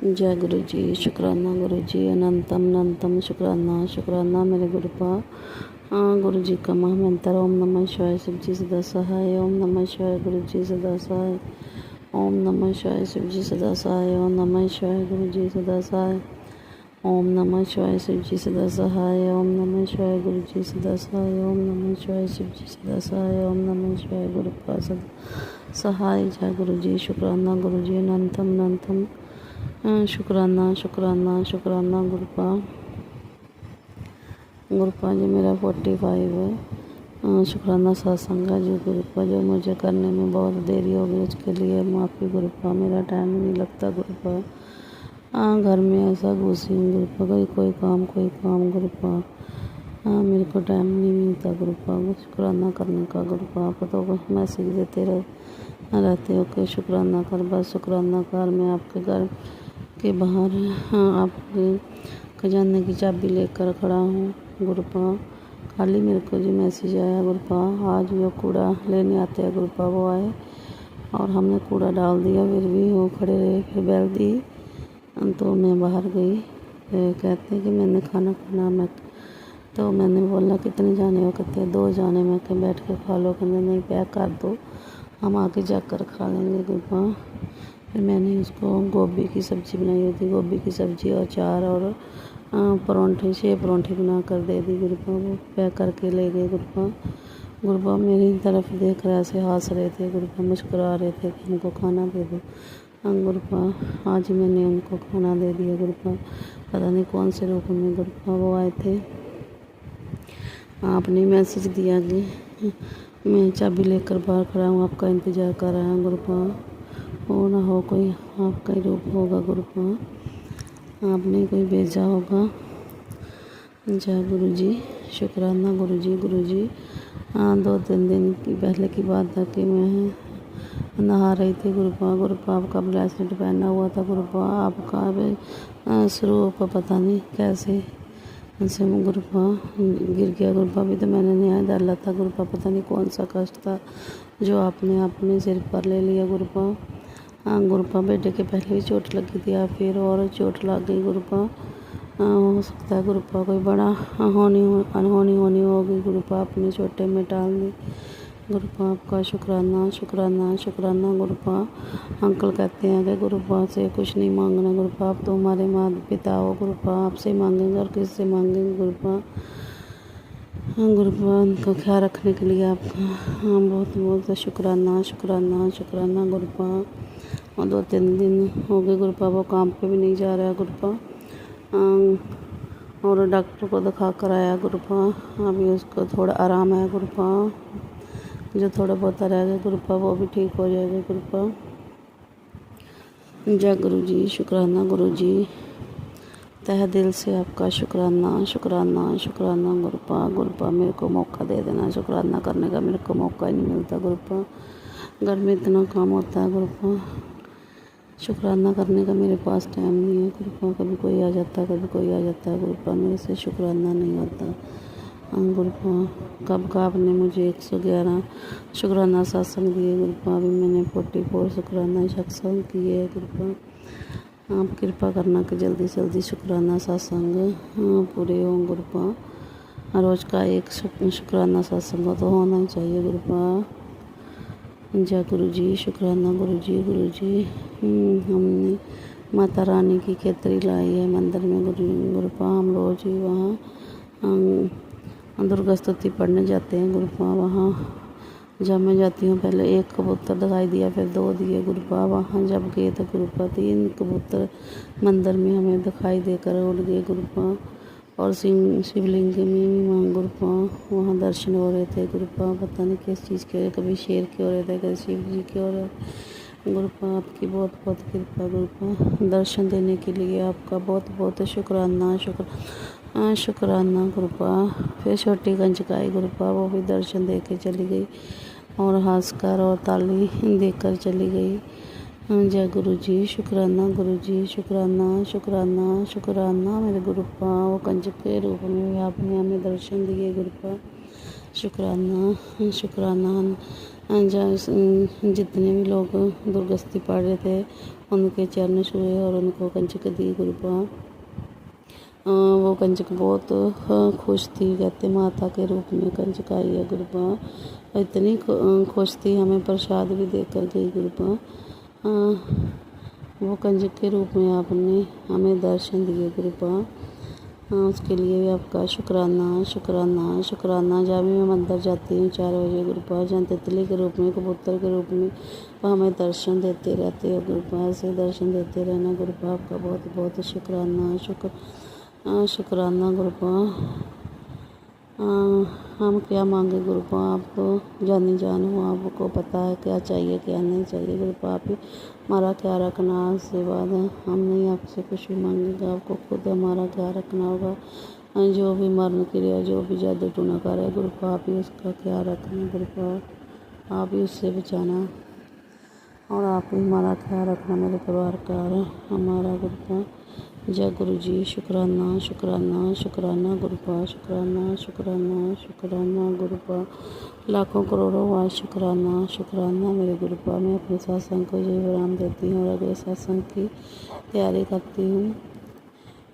जय गुरु जी, शुक्राना गुरु जी। अनंतम अनंतम शुक्राना शुक्राना मेरे गुरुपा। गुरु जी का महामंत्र ओम नमः शिवाय, शिव जी सदा सहाय। ओम नमः शिवाय, गुरु जी सदा सहाय। ओम नमः शिवाय, शिव जी सदा सहाय। ओम नमः शिवाय, गुरु जी सदा सहाय। ओम नमः शिवाय शिव जी सदा सहाय। ओम नमः शिवाय गुरु जी सदा सहाय। ओम नमः शिवाय शिव जी सदा सहाय। ओम नमः शिवाय गुरुपा सदा सहाय। जय गुरु जी। शुक्राना गुरु जी अनंतम अनंतम शुक्राना शुक्राना शुक्राना गुरुपा। गुरुपा जी मेरा 45 है। शुक्राना सत्संग है जी गुरुपा, जो मुझे करने में बहुत देरी हो गई उसके लिए माफ़ी गुरुपा। मेरा टाइम नहीं लगता गुरुपा। घर में ऐसा घुसी हूँ गुरुपा, कोई काम गुरुपा। मेरे को टाइम नहीं मिलता गुरुपा शुक्राना करने का गुरुपा। आप तो मैसेज देते रहते हो कि शुक्राना कर, बस शुक्राना कर। मैं आपके घर के बाहर आपके खजाने की चाबी लेकर खड़ा हूँ गुरुपा। खाली मेरे को जो मैसेज आया गुरुपा, आज वो कूड़ा लेने आते हैं गुरुपा, वो आए और हमने कूड़ा डाल दिया, फिर भी वो खड़े रहे। फिर बेल दी तो मैं बाहर गई। कहते कि मैंने खाना खाना, मैं तो मैंने बोला कितने जाने हो, कहते 2 जाने। मैं कहीं बैठ के खा लो, कहते नहीं पैक कर दो, हम आके जाकर खा लेंगे गुरुपा। फिर मैंने उसको गोभी की सब्ज़ी बनाई हुई थी, गोभी की सब्ज़ी और 4 और परांठे 6 परांठे बना कर दे दी गुरुपा। वो पैक करके ले गए गुरुपा। गुरुपा मेरी तरफ देख रहे ऐसे हंस रहे थे गुरुपा, मुस्कुरा रहे थे कि हमको खाना दे दो। हाँ गुरुपा, आज मैंने उनको खाना दे दिया गुरुपा। पता नहीं कौन से रूप में गुरुपा वो आए थे। आपने मैसेज दिया कि मैं चाबी लेकर बाहर खड़ा हूँ, आपका इंतज़ार कर रहा हूँ गुरुपा। हो ना हो कोई आपका ही रूप होगा गुरुपा, आपने कोई भेजा होगा। जय गुरु जी। शुक्राना गुरु जी। गुरु जी 2-3 दिन की पहले की बात है कि मैं नहा रही थी गुरुपा। गुरुपा आपका ब्रेसलेट पहना हुआ था गुरुपा, आपका स्वरूप पता नहीं कैसे ऐसे गुरुपा गिर गया गुरुपा। अभी तो मैंने नया डाला था गुरुपा, पता नहीं कौन सा कष्ट था जो आपने अपने सिर पर ले लिया गुरुपा। गुरुपा बेटे के पहले भी चोट लगी थी, आप फिर और चोट लग गई गुरुपा। हो सकता है गुरुपा कोई बड़ा अनहोनी होगी गुरुपा, अपने छोटे में टाल दी गुरुपा। आपका शुक्राना शुक्राना शुक्राना गुरुपा। अंकल कहते हैं कि गुरुपा से कुछ नहीं मांगना गुरुपा, आप तो हमारे माता पिता हो गुरुपा, आपसे मांगेंगे और किससे मांगेंगे गुरुपा। गुरुपा उनका ख्याल रखने के लिए आपका बहुत बहुत शुक्राना शुक्राना शुक्राना गुरुपा। और 2-3 दिन हो गए गुरुपा, वो काम पे भी नहीं जा रहा है गुरुपा। और डॉक्टर को दिखा कर आया गुरुपा, अभी उसको थोड़ा आराम है गुरुपा। जो थोड़ा बहुत रह गया गुरुपा वो भी ठीक हो जाएगा गुरुपा। जय गुरु जी। शुक्राना गुरु जी, तहे दिल से आपका शुक्राना शुक्राना शुक्राना गुरुपा। गुरुपा मेरे को मौका दे देना शुक्राना करने का, मेरे को मौका ही नहीं मिलता गुरुपा। घर में इतना काम होता है गुरुपा, शुक्राना करने का मेरे पास टाइम नहीं है गुरुपा। कभी कोई आ जाता है, कभी कोई आ जाता है गुरुपा, मेरे से शुक्राना नहीं होता गुरुपा। कब का आपने मुझे 111 शुक्राना सत्संग दिए गुरुपा, अभी मैंने 44 शुक्राना सत्संग किए है गुरुपा। आप कृपा करना कि जल्दी से जल्दी शुक्राना सत्संग पूरे हों गुरुपा। रोज़ का एक शुक्राना सत्संग तो होना ही चाहिए गुरुपा। जय गुरु जी। शुक्राना गुरु जी। गुरु जी हमने माता रानी की केतरी लाई है मंदिर में गुरुपा। हम रोज़ ही वहाँ दुर्गा स्तुति पढ़ने जाते हैं गुरुपा। वहाँ जब मैं जाती हूँ पहले 1 कबूतर दिखाई दिया, फिर 2 दिए गुरुपा। वहाँ जब गए तो गुरुपा 3 कबूतर मंदिर में हमें दिखाई देकर उड़ गए गुरुपा। और शिवलिंग में भी वहाँ गुरुपा वहाँ दर्शन हो रहे थे गुरुपा। पता नहीं किस चीज़ के, कभी शेर के हो रहे थे, कभी शिव जी के हो रहे थे गुरुपा। आपकी बहुत बहुत कृपा गुरुपा, दर्शन देने के लिए आपका बहुत बहुत शुक्राना शुक्राना गुरुपा। फिर छोटी कंजकाई गुरुपा, वो भी दर्शन दे के चली गई और हंसकर और ताली देकर चली गई। जय गुरु जी। शुक्राना गुरु जी। शुक्राना शुक्राना शुक्राना मेरे गुरुपा। वो कंजक के रूप में भी आपने हमें दर्शन दिए गुरुपा। शुक्राना शुक्राना। जितने भी लोग दुर्गस्ती पढ़ रहे थे उनके चरण छुए और उनको कंजक दी गुरुपा। वो कंजक बहुत खुश थी, कहते माता के रूप में कंजक आई है गुरुपा। इतनी खुश थी, हमें प्रसाद भी देकर गई गुरुपा। वो कंजक के रूप में आपने हमें दर्शन दिए गुरुपा। उसके लिए भी आपका शुक्राना शुक्राना शुक्राना। जहाँ भी मैं मंदिर जाती हूँ 4 बजे गुरुपा, जहाँ तितली के रूप में, कबूतर के रूप में वो हमें दर्शन देते रहते हो गुरुपा। ऐसे दर्शन देते रहना गुरुपा। आपका बहुत बहुत शुक्राना शुक्राना गुरुपा। हम क्या मांगे गुरुपा, आपको जानी जान हो, आपको पता है क्या चाहिए क्या नहीं चाहिए गुरुपा। आप ही हमारा क्या रखना। आज से बाद हम नहीं आपसे कुछ भी मांगेगा, आपको खुद हमारा क्या रखना होगा। जो भी मरण क्रिया, जो भी जादू टूना कर है गुरुपा, आप ही उसका क्या रखना गुरुपा। आप ही उससे बचाना और आप ही हमारा ख्याल रखना, मेरे परिवार का हमारा गुरुपा। जय गुरु जी। शुक्राना शुक्राना शुक्राना गुरुपा। शुक्राना शुक्राना शुक्राना गुरुपा। लाखों करोड़ों बार शुक्राना शुक्राना मेरे गुरुपा। मैं अपने सत्संग को जय विराम देती हूँ और अगले सत्संग की तैयारी करती हूँ।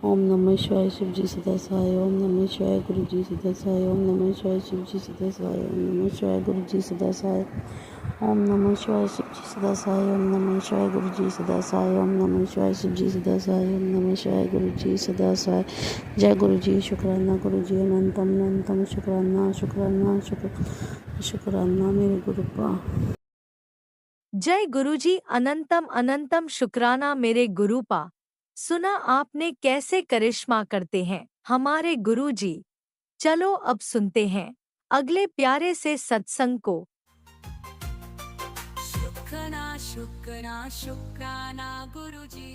ओम नमः शिवाय शिव जी सदा सहाय। ओम नमः शिवाय गुरु जी सदा सहाय। ओम नमः शिवाय शिव जी सदा सहाय। ओम नमः शिवाय गुरु जी सदा सहाय। ओम नमः शिवाय शिव जी सदा सहाय। ओम नमः शिवाय गुरु जी सदा सहाय। ओम नमः शिवाय शिव जी सदा सहाय। ओम नमः शिवाय गुरु जी सदा सहाय। जय गुरु जी। शुक्राना गुरु जी। अनंतम अनंतम शुक्राना शुक्राना शुक्राना मेरे गुरुपा। जय गुरुजी। अनंतम अनंतम शुक्राना मेरे गुरुपा। सुना आपने कैसे करिश्मा करते हैं हमारे गुरुजी। चलो अब सुनते हैं अगले प्यारे से सत्संग को। शुक्राना शुक्राना शुक्राना गुरुजी।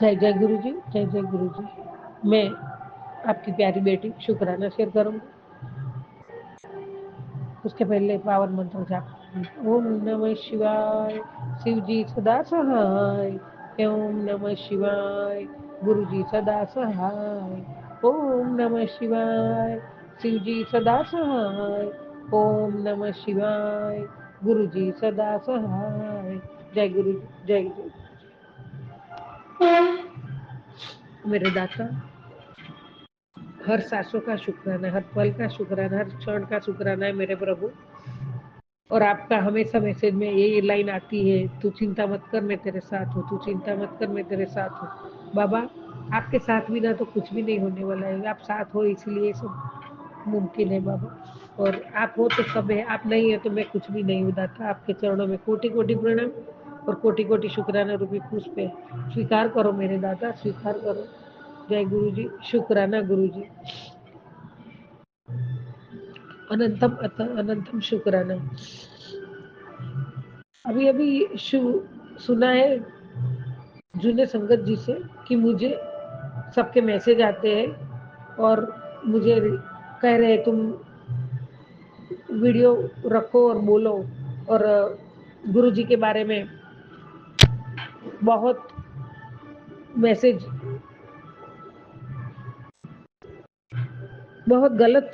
जय जय गुरु जी। जय जय गुरु जी। मैं आपकी प्यारी बेटी शुक्राना शेयर करूँगी। उसके पहले पावन मंत्र जाप। ओम नमः शिवाय शिव जी सदा सहाय। ओम नमः शिवाय गुरु जी सदा सहाय। ओम नमः शिवाय शिव जी सदा सहाय। ओम नमः शिवाय गुरु जी सदा सहाय। जय गुरु जी। जय गुरु। मेरे दाता, हर सांसों का शुक्राना, हर पल का शुक्राना, हर क्षण का शुक्राना है मेरे प्रभु। और आपका हमेशा मैसेज में ये लाइन आती है, तू चिंता मत कर मैं तेरे साथ हूँ, तू चिंता मत कर मैं तेरे साथ हूँ। बाबा, आपके साथ बिना तो कुछ भी नहीं होने वाला है। आप साथ हो इसलिए सब मुमकिन है बाबा। और आप हो तो सब है, आप नहीं है तो मैं कुछ भी नहीं हूँ दाता। आपके चरणों में कोटि कोटि प्रणाम और कोटि कोटि शुक्राना रूपी पुष्प है। स्वीकार करो मेरे दाता, स्वीकार करो। जय गुरु जी। शुक्राना गुरु जी। अनंतम अनंतम शुक्राना। अभी अभी सुना है जूने संगत जी से कि मुझे सबके मैसेज आते हैं और मुझे कह रहे तुम वीडियो रखो और बोलो। और गुरु जी के बारे में बहुत मैसेज, बहुत गलत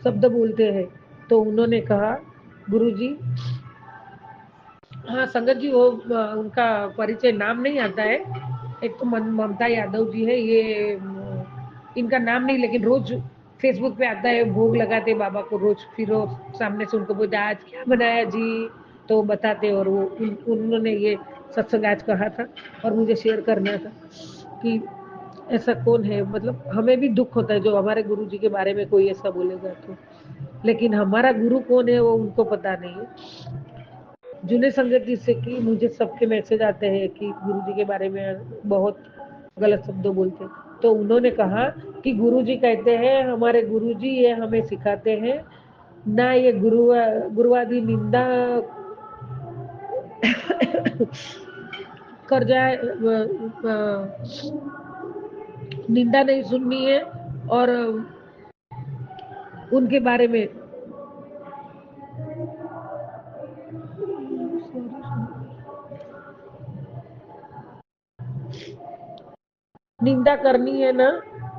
शब्द बोलते हैं। तो उन्होंने कहा गुरु जी, हाँ संगत जी, वो उनका परिचय नाम नहीं आता है। एक तो ममता यादव जी है, ये इनका नाम नहीं, लेकिन रोज फेसबुक पे आता है, भोग लगाते बाबा को रोज। फिर वो सामने से उनको बोलते आज क्या बनाया जी, तो बताते। और वो उन्होंने ये सत्संग आज कहा था और मुझे शेयर करना था कि ऐसा कौन है। मतलब हमें भी दुख होता है जो हमारे गुरु जी के बारे में कोई ऐसा बोलेगा तो, लेकिन हमारा गुरु कौन है वो उनको पता नहीं है। जूने संगत जी से कि मुझे सबके मैसेज आते हैं कि गुरुजी के बारे में बहुत गलत शब्द बोलते हैं। तो उन्होंने कहा कि गुरुजी कहते हैं, हमारे गुरुजी ये हमें सिखाते हैं ना, ये गुरुवादी निंदा कर जाए, निंदा नहीं सुननी है और उनके बारे में निंदा करनी है ना,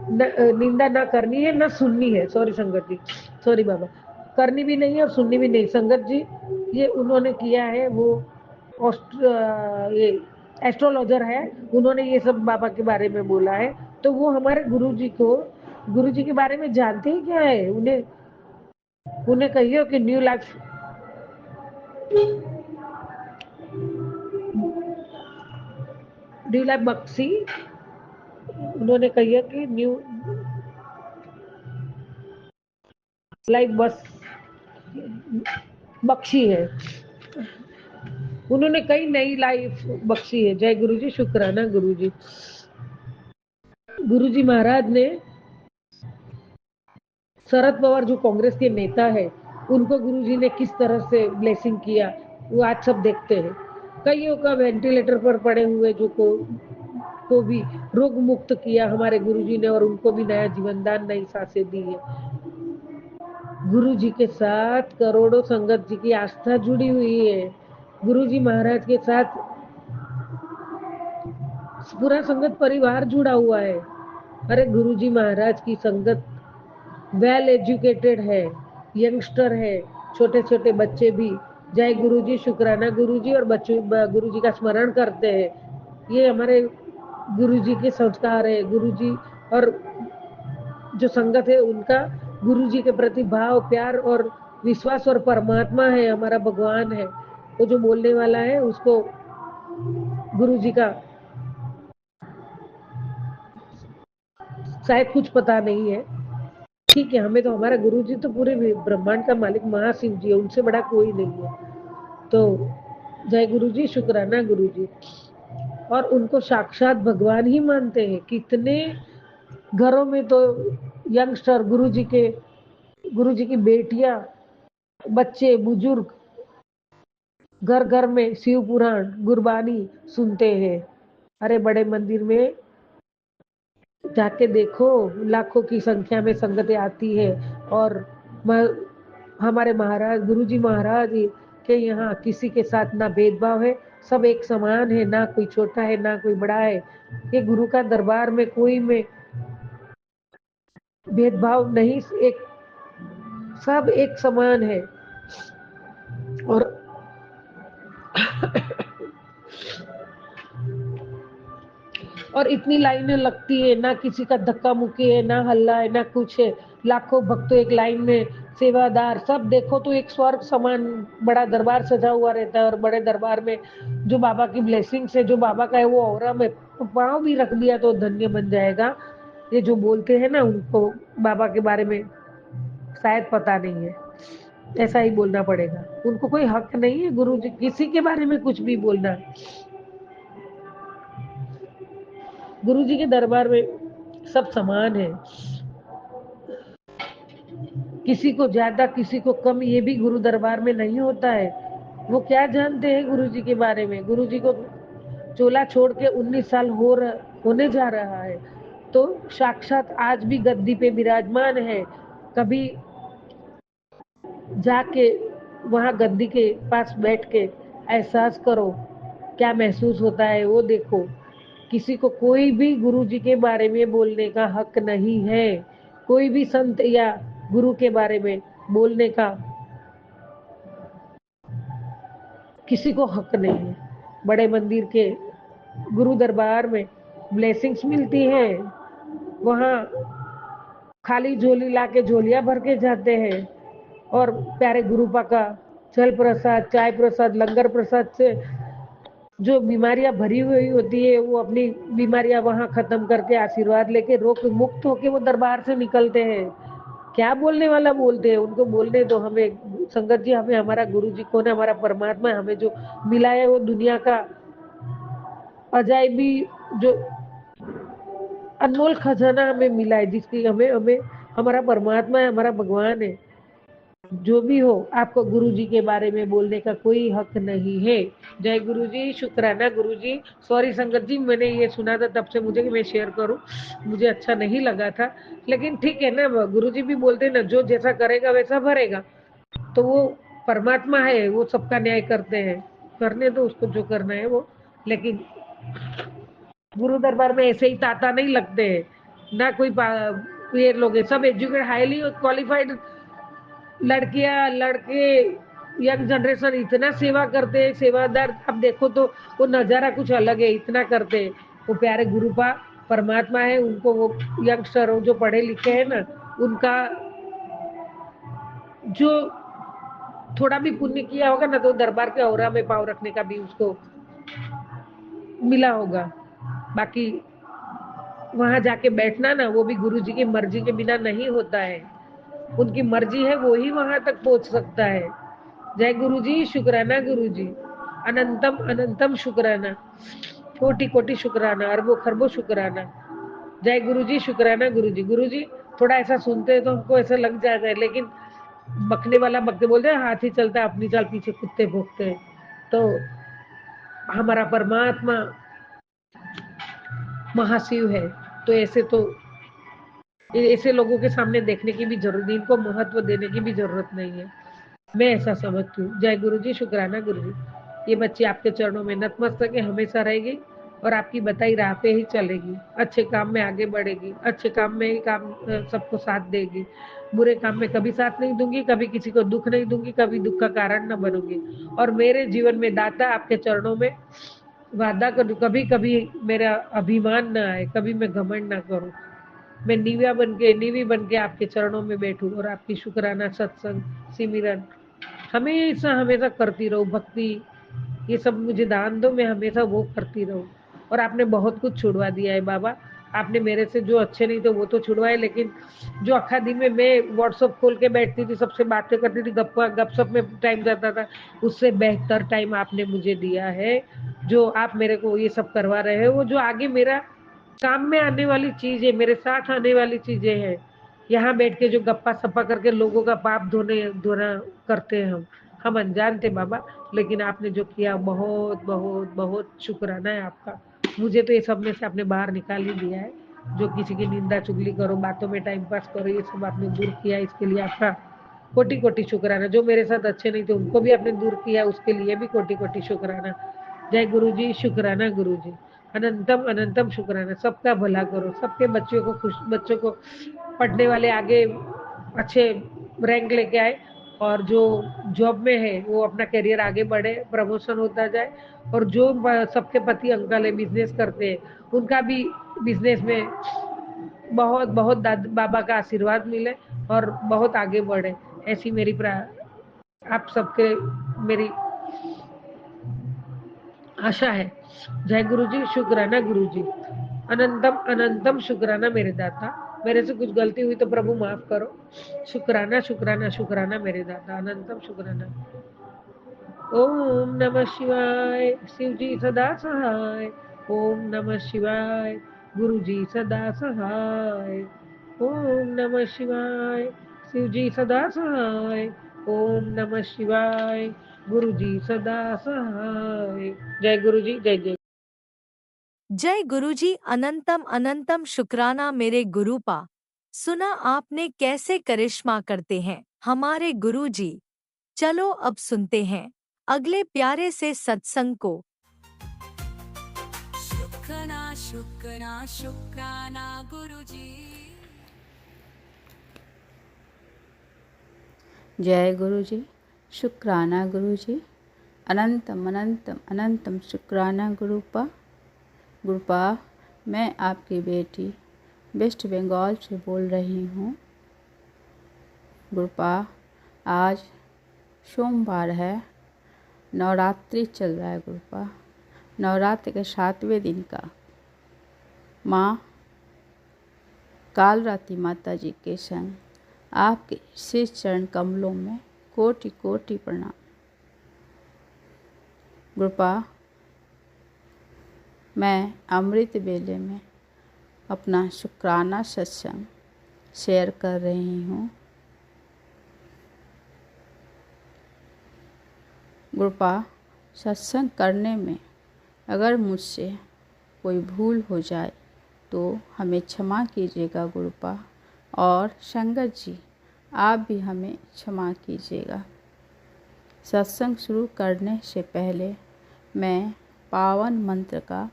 निंदा ना करनी है ना सुननी है। सॉरी संगत जी, सॉरी बाबा, करनी भी नहीं है और सुननी भी नहीं। संगत जी ये उन्होंने किया है, वो ये एस्ट्रोलॉजर है, उन्होंने ये सब बाबा के बारे में बोला है। तो वो हमारे गुरु जी को गुरु जी के बारे में जानते ही क्या है? उन्हें कहिए कि न्यू लाइफ बख्शी, उन्होंने कहिए कि न्यू लाइफ बस बख्शी है, उन्होंने कई नई लाइफ बख्शी है। जय गुरु जी, शुक्राना गुरु जी। गुरु जी महाराज ने शरद पवार जो कांग्रेस के नेता है, उनको गुरुजी ने किस तरह से ब्लेसिंग किया, वो आज सब देखते हैं। कईयों का वेंटिलेटर पर पड़े हुए जो को भी रोग मुक्त किया हमारे गुरुजी ने, और उनको भी नया जीवन दान, नई सांसें दी है। गुरुजी के साथ करोड़ों संगत जी की आस्था जुड़ी हुई है। गुरुजी महाराज के साथ पूरा संगत परिवार जुड़ा हुआ है। अरे गुरुजी महाराज की संगत वेल एजुकेटेड है, यंगस्टर है, छोटे छोटे बच्चे भी जय गुरुजी, शुक्राना गुरुजी, और बच्चों गुरुजी का स्मरण करते हैं। ये हमारे गुरुजी के संस्कार है। गुरुजी और जो संगत है उनका गुरुजी के प्रति भाव, प्यार और विश्वास, और परमात्मा है, हमारा भगवान है, वो जो बोलने वाला है उसको गुरुजी का शायद कुछ पता नहीं है। ठीक है, हमें तो हमारा गुरुजी तो पूरे ब्रह्मांड का मालिक महाशिव जी है, उनसे बड़ा कोई नहीं है। तो जय गुरुजी, शुक्राना गुरुजी। और उनको साक्षात भगवान ही मानते हैं। कितने घरों में तो यंगस्टर गुरुजी की बेटियां, बच्चे, बुजुर्ग घर घर में शिव पुराण, गुरबानी सुनते हैं। अरे बड़े मंदिर में जाके देखो, लाखों की संख्या में संगतें आती है, और हमारे महाराज गुरुजी महाराज के यहाँ किसी के साथ ना भेदभाव है, सब एक समान है, ना कोई छोटा है ना कोई बड़ा है। ये गुरु का दरबार में कोई में भेदभाव नहीं, सब एक समान है। और इतनी लाइनें लगती है, ना किसी का धक्का मुक्की है, ना हल्ला है, ना कुछ है। लाखों भक्तों एक लाइन में, सेवादार, सब देखो तो एक स्वर्ग समान बड़ा दरबार सजा हुआ रहता है। और बड़े दरबार में जो बाबा की ब्लेसिंग से, जो बाबा का है वो औरा में पाँव भी रख दिया तो धन्य बन जाएगा। ये जो बोलते हैं ना, उनको बाबा के बारे में शायद पता नहीं है, ऐसा ही बोलना पड़ेगा। उनको कोई हक नहीं है गुरु जी किसी के बारे में कुछ भी बोलना। गुरु जी के दरबार में सब समान है, किसी को ज्यादा किसी को कम, ये भी गुरु दरबार में नहीं होता है। वो क्या जानते हैं गुरु जी के बारे में? गुरु जी को चोला छोड़ के 19 साल होने जा रहा है, तो साक्षात आज भी गद्दी पे विराजमान है। कभी जाके वहां गद्दी के पास बैठ के एहसास करो क्या महसूस होता है, वो देखो। किसी को कोई भी गुरु जी के बारे में बोलने का हक नहीं है। कोई भी संत या गुरु के बारे में बोलने का किसी को हक नहीं है। बड़े मंदिर के गुरु दरबार में ब्लेसिंग्स मिलती हैं, वहाँ खाली झोली लाके झोलियां भर के जाते हैं, और प्यारे गुरुपा का जल प्रसाद, चाय प्रसाद, लंगर प्रसाद से जो बीमारियां भरी हुई होती है, वो अपनी बीमारियां वहां खत्म करके आशीर्वाद लेके रोग मुक्त होके वो दरबार से निकलते हैं। क्या बोलने वाला बोलते हैं, उनको बोलने दो। हमें संगत जी, हमें हमारा गुरु जी कौन है, हमारा परमात्मा हमें जो मिला है वो दुनिया का अजायबी, जो अनमोल खजाना हमें मिला है, जिसकी हमें हमारा परमात्मा है, हमारा भगवान है। जो भी हो, आपको गुरु जी के बारे में बोलने का कोई हक नहीं है। जय गुरु जी, शुक्राना गुरु जी। सॉरी संगत जी, मैंने ये सुना था तब से मुझे कि मैं शेयर करूं, मुझे अच्छा नहीं लगा था, लेकिन ठीक है ना, गुरु जी भी बोलते हैं ना, जो जैसा करेगा वैसा भरेगा। तो वो परमात्मा है, वो सबका न्याय करते हैं, करने दो उसको जो करना है वो। लेकिन गुरु दरबार में ऐसे ही ताता नहीं लगते हैं ना, कोई ये लोग सब एजुकेटेड, हाईली क्वालिफाइड लड़कियां, लड़के, यंग जनरेशन इतना सेवा करते हैं, सेवादार। अब देखो तो वो नजारा कुछ अलग है, इतना करते हैं वो प्यारे गुरुपा परमात्मा है, उनको वो यंगस्टर जो पढ़े लिखे हैं ना, उनका जो थोड़ा भी पुण्य किया होगा ना, तो दरबार के औरा में पाँव रखने का भी उसको मिला होगा। बाकी वहां जाके बैठना ना, वो भी गुरु जी की मर्जी के बिना नहीं होता है। उनकी मर्जी है, वो ही वहां तक पहुंच सकता है। जय गुरु जी, शुक्राना गुरु जी, अनंतम अनंतम शुक्राना, कोटि कोटि शुक्राना, अरबों खरबों शुक्राना। जय गुरु जी, शुक्राना गुरु जी। गुरु जी थोड़ा ऐसा सुनते हैं तो हमको ऐसा लग जाता है, लेकिन बकने वाला बकते बोलते हैं, हाथी चलता है अपनी चाल पीछे कुत्ते भोंकते हैं। तो हमारा परमात्मा महाशिव है, तो ऐसे लोगों के सामने देखने की भी जरूरत नहीं, इनको महत्व देने की भी जरूरत नहीं है। मैं ऐसा समझती हूँ। जय गुरु जी, शुक्राना गुरु जी। ये बच्ची आपके चरणों में नतमस्तक है, हमेशा रहेगी और आपकी बताई राह पे ही चलेगी। अच्छे काम में आगे बढ़ेगी, अच्छे काम में ही सबको साथ देगी। बुरे काम में कभी साथ नहीं दूंगी, कभी किसी को दुख नहीं दूंगी, कभी दुख का कारण न बनूंगी। और मेरे जीवन में दाता आपके चरणों में वादा करूं, कभी कभी मेरा अभिमान ना आए, कभी मैं घमंड ना करूं। मैं नीवी बन के आपके चरणों में बैठूं और आपकी शुक्राना, सत्संग, सिमरन हमेशा हमेशा करती रहूं। भक्ति ये सब मुझे दान दो, मैं हमेशा वो करती रहूं। और आपने बहुत कुछ छुड़वा दिया है बाबा। आपने मेरे से जो अच्छे नहीं थे वो तो छुड़वाए, लेकिन जो अखा दिन में मैं व्हाट्सअप खोल के बैठती थी, सबसे बातें करती थी, गपशप में टाइम जाता था, उससे बेहतर टाइम आपने मुझे दिया है। जो आप मेरे को ये सब करवा रहे हो, वो जो आगे मेरा काम में आने वाली चीज है, मेरे साथ आने वाली चीजें हैं। यहाँ बैठ के जो गप्पा सप्पा करके लोगों का पाप धोना करते हैं हम अनजान थे बाबा, लेकिन आपने जो किया, बहुत बहुत बहुत शुक्राना है आपका। मुझे तो ये सब में से आपने बाहर निकाल ही दिया है। जो किसी की निंदा चुगली करो, बातों में टाइम पास करो, ये सब आपने दूर किया, इसके लिए आपका कोटि कोटि शुक्राना। जो मेरे साथ अच्छे नहीं थे उनको भी आपने दूर किया, उसके लिए भी कोटि कोटि शुक्राना। जय गुरु जी, शुक्राना गुरु जी, अनंतम अनंतम शुक्राना। सबका भला करो, सबके बच्चों को पढ़ने वाले आगे अच्छे रैंक लेके आए, और जो जॉब में है वो अपना करियर आगे बढ़े, प्रमोशन होता जाए। और जो सबके पति अंकल है, बिजनेस करते हैं, उनका भी बिजनेस में बहुत बहुत बाबा का आशीर्वाद मिले और बहुत आगे बढ़े। ऐसी मेरी आप सबके मेरी आशा है। जय गुरु जी, शुक्राना गुरु जी, अनंतम अनंतम शुक्राना मेरे दाता। मेरे से कुछ गलती हुई तो प्रभु माफ करो। शुक्राना शुक्राना शुक्राना मेरे दाता, अनंतम शुक्राना। ओम नमः शिवाय, शिव जी सदा सहाय। ओम नमः शिवाय, गुरु जी सदा सहाय। ओम नमः शिवाय, शिव जी सदा सहाय। ओम नमः शिवाय, गुरु जी सदा सहाय। जय गुरु जी, जय जय। जय गुरुजी, अनंतम अनंतम शुक्राना मेरे गुरुपा। सुना आपने कैसे करिश्मा करते हैं हमारे गुरुजी। चलो अब सुनते हैं अगले प्यारे से सत्संग को। शुक्राना शुक्राना शुक्राना गुरुजी। जय गुरु जी, शुक्राना गुरु जी, अनंतम अनंतम अनंतम शुक्राना गुरुपा। गुरुपा, मैं आपकी बेटी वेस्ट बंगाल से बोल रही हूँ। गुरुपा, आज सोमवार है, नवरात्रि चल रहा है। गुरुपा, नवरात्रि के 7वें दिन का माँ कालरात्रि माता जी के संग आपके शीश चरण कमलों में कोटि कोटि प्रणाम। गुरुपा, मैं अमृत वेले में अपना शुक्राना सत्संग शेयर कर रही हूँ। गुरुपा, सत्संग करने में अगर मुझसे कोई भूल हो जाए तो हमें क्षमा कीजिएगा गुरुपा, और संगत जी आप भी हमें क्षमा कीजिएगा। सत्संग शुरू करने से पहले मैं पावन मंत्र का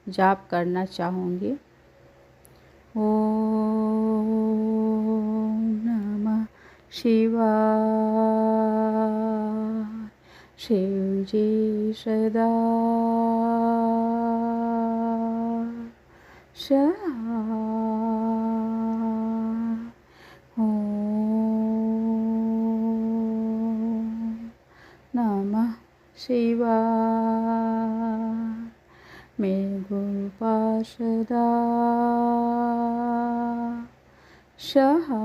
जाप करना चाहूँगी। ओम नमः शिवाय। शिव जी सदा सहाय। ओम नमः शिवाय। मेरे गुरु पार्षदा सहाय।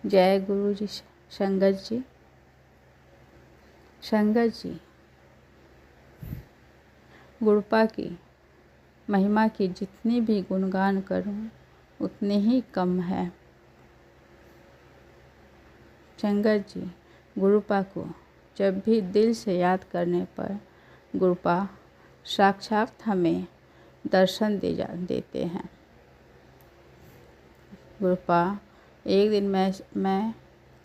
जय गुरु जी। संगत जी, संगत जी, गुरुपा की महिमा की जितनी भी गुणगान करूं उतने ही कम है। संगत जी, गुरुपा को जब भी दिल से याद करने पर गुरुपा साक्षात हमें दर्शन देते हैं। गुरुपा, एक दिन मैं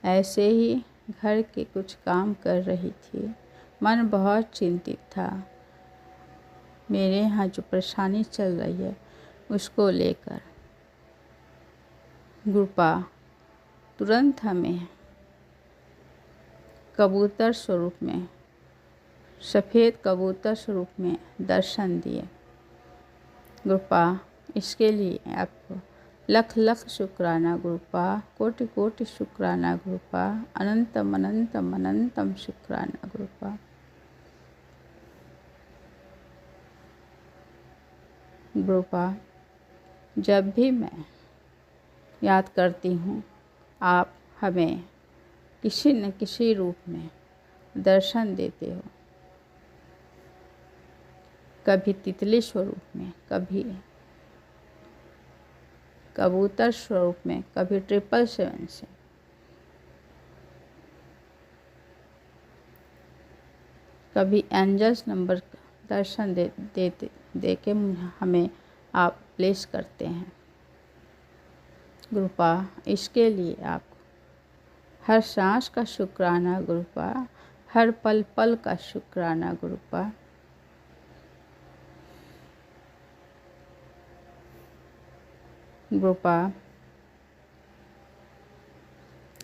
ऐसे ही घर के कुछ काम कर रही थी। मन बहुत चिंतित था। मेरे यहाँ जो परेशानी चल रही है उसको लेकर। गुरुपा तुरंत हमें कबूतर स्वरूप में, सफ़ेद कबूतर स्वरूप में दर्शन दिए। गुरुपा, इसके लिए आपको लख लख शुक्राना गुरुपा, कोटि कोटि शुक्राना गुरुपा, अनंतम अनंतम अनंतम शुक्राना गुरुपा। गुरुपा, जब भी मैं याद करती हूँ आप हमें किसी न किसी रूप में दर्शन देते हो। कभी तितली स्वरूप में, कभी कबूतर स्वरूप में, कभी 777 से। कभी एंजल्स नंबर का दर्शन दे के हमें आप प्लेस करते हैं। गुरुपा, इसके लिए आपको हर सांस का शुक्राना गुरुपा, हर पल पल का शुक्राना गुरुपा। गुरुपा,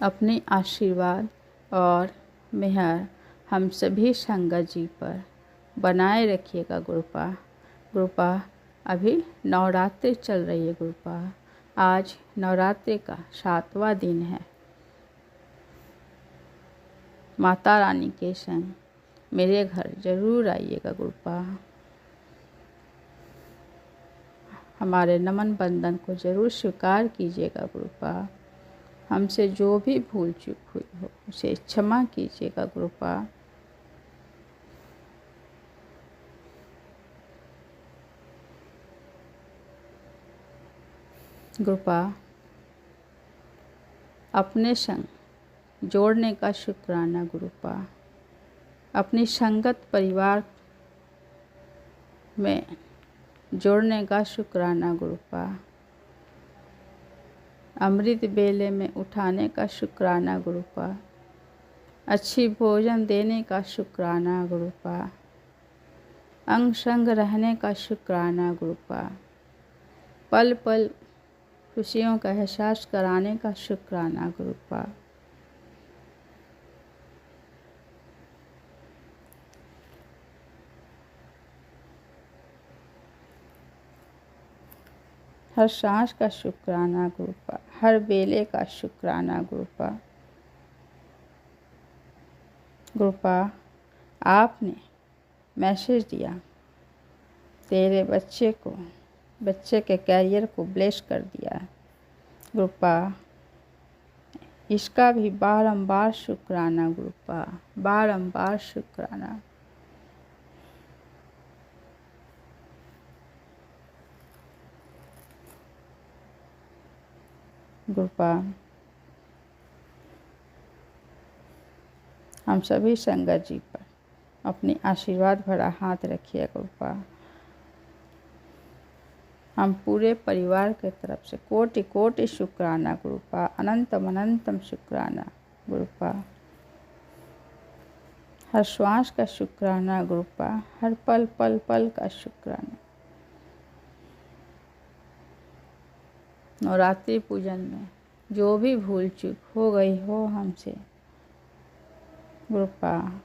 अपने आशीर्वाद और मेहर हम सभी संगत जी पर बनाए रखिएगा गुरुपा। गुरुपा, अभी नवरात्रि चल रही है गुरुपा। आज नवरात्रि का 7वां दिन है। माता रानी के संग मेरे घर जरूर आइएगा गुरुपा। हमारे नमन बंधन को जरूर स्वीकार कीजिएगा गुरुपा। हमसे जो भी भूल चूक हुई हो उसे क्षमा कीजिएगा गुरुपा। गुरुपा, अपने संग जोड़ने का शुक्राना गुरुपा। अपनी संगत परिवार में जोड़ने का शुक्राना गुरुपा। अमृत बेले में उठाने का शुक्राना गुरुपा। अच्छी भोजन देने का शुक्राना गुरुपा। अंग संग रहने का शुक्राना गुरुपा। पल पल खुशियों का एहसास कराने का शुक्राना गुरुपा। हर सांस का शुक्राना गुरुपा, हर बेले का शुक्राना गुरुपा। गुरुपा, आपने मैसेज दिया तेरे बच्चे के कैरियर को ब्लेस कर दिया। गुरुपा, इसका भी बारंबार शुक्राना गुरुपा, बारंबार शुक्राना। गुरुपा, हम सभी संगत जी पर अपनी आशीर्वाद भरा हाथ रखिए गुरुपा। हम पूरे परिवार के तरफ से कोटि कोटि शुक्राना गुरुपा, अनंतम अनंतम शुक्राना गुरुपा। हर श्वास का शुक्राना गुरुपा, हर पल पल पल का शुक्राना। नवरात्रि पूजन में जो भी भूल चूक हो गई हो हमसे गुरुपा,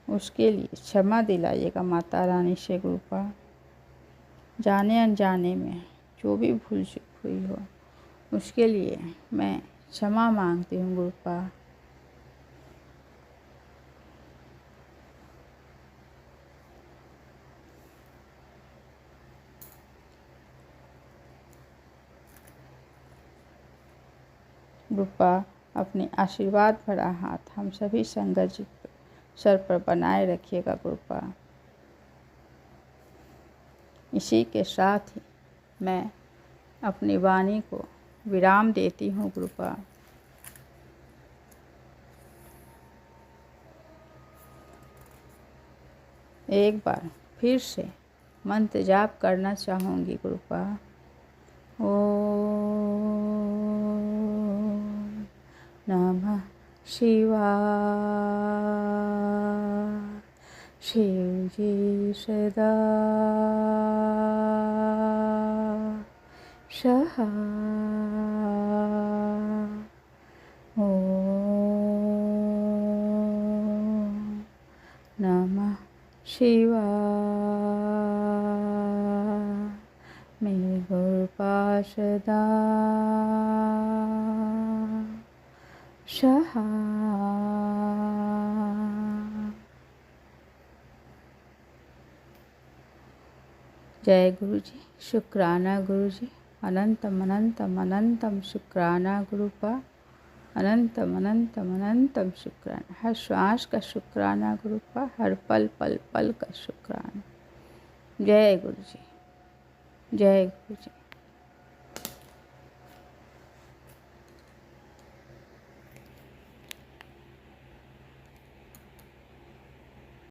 उसके लिए क्षमा दिलाइएगा माता रानी से गुरुपा। जाने अनजाने में जो भी भूल चूक हुई हो उसके लिए मैं क्षमा मांगती हूँ गुरुपा। गुरुपा अपने आशीर्वाद भरा हाथ हम सभी संगत जी सर पर बनाए रखिएगा गुरुपा। इसी के साथ ही मैं अपनी वाणी को विराम देती हूँ गुरुपा। एक बार फिर से मंत्र जाप करना चाहूँगी गुरुपा। ओम नमः शिवाय। शिव जी सदा सहाय। ओम नमः शिवाय। मेरे गुरुपा सदा सहाय। जय गुरु जी। शुक्राना गुरु जी। अनंतम अनंतम अनंतम शुक्राना गुरुपा। अनंतम अनंतम अनंतम शुक्राना। हर श्वास का शुक्राना गुरुपा। हर पल पल पल का शुक्राना। जय गुरु जी। जय गुरु जी।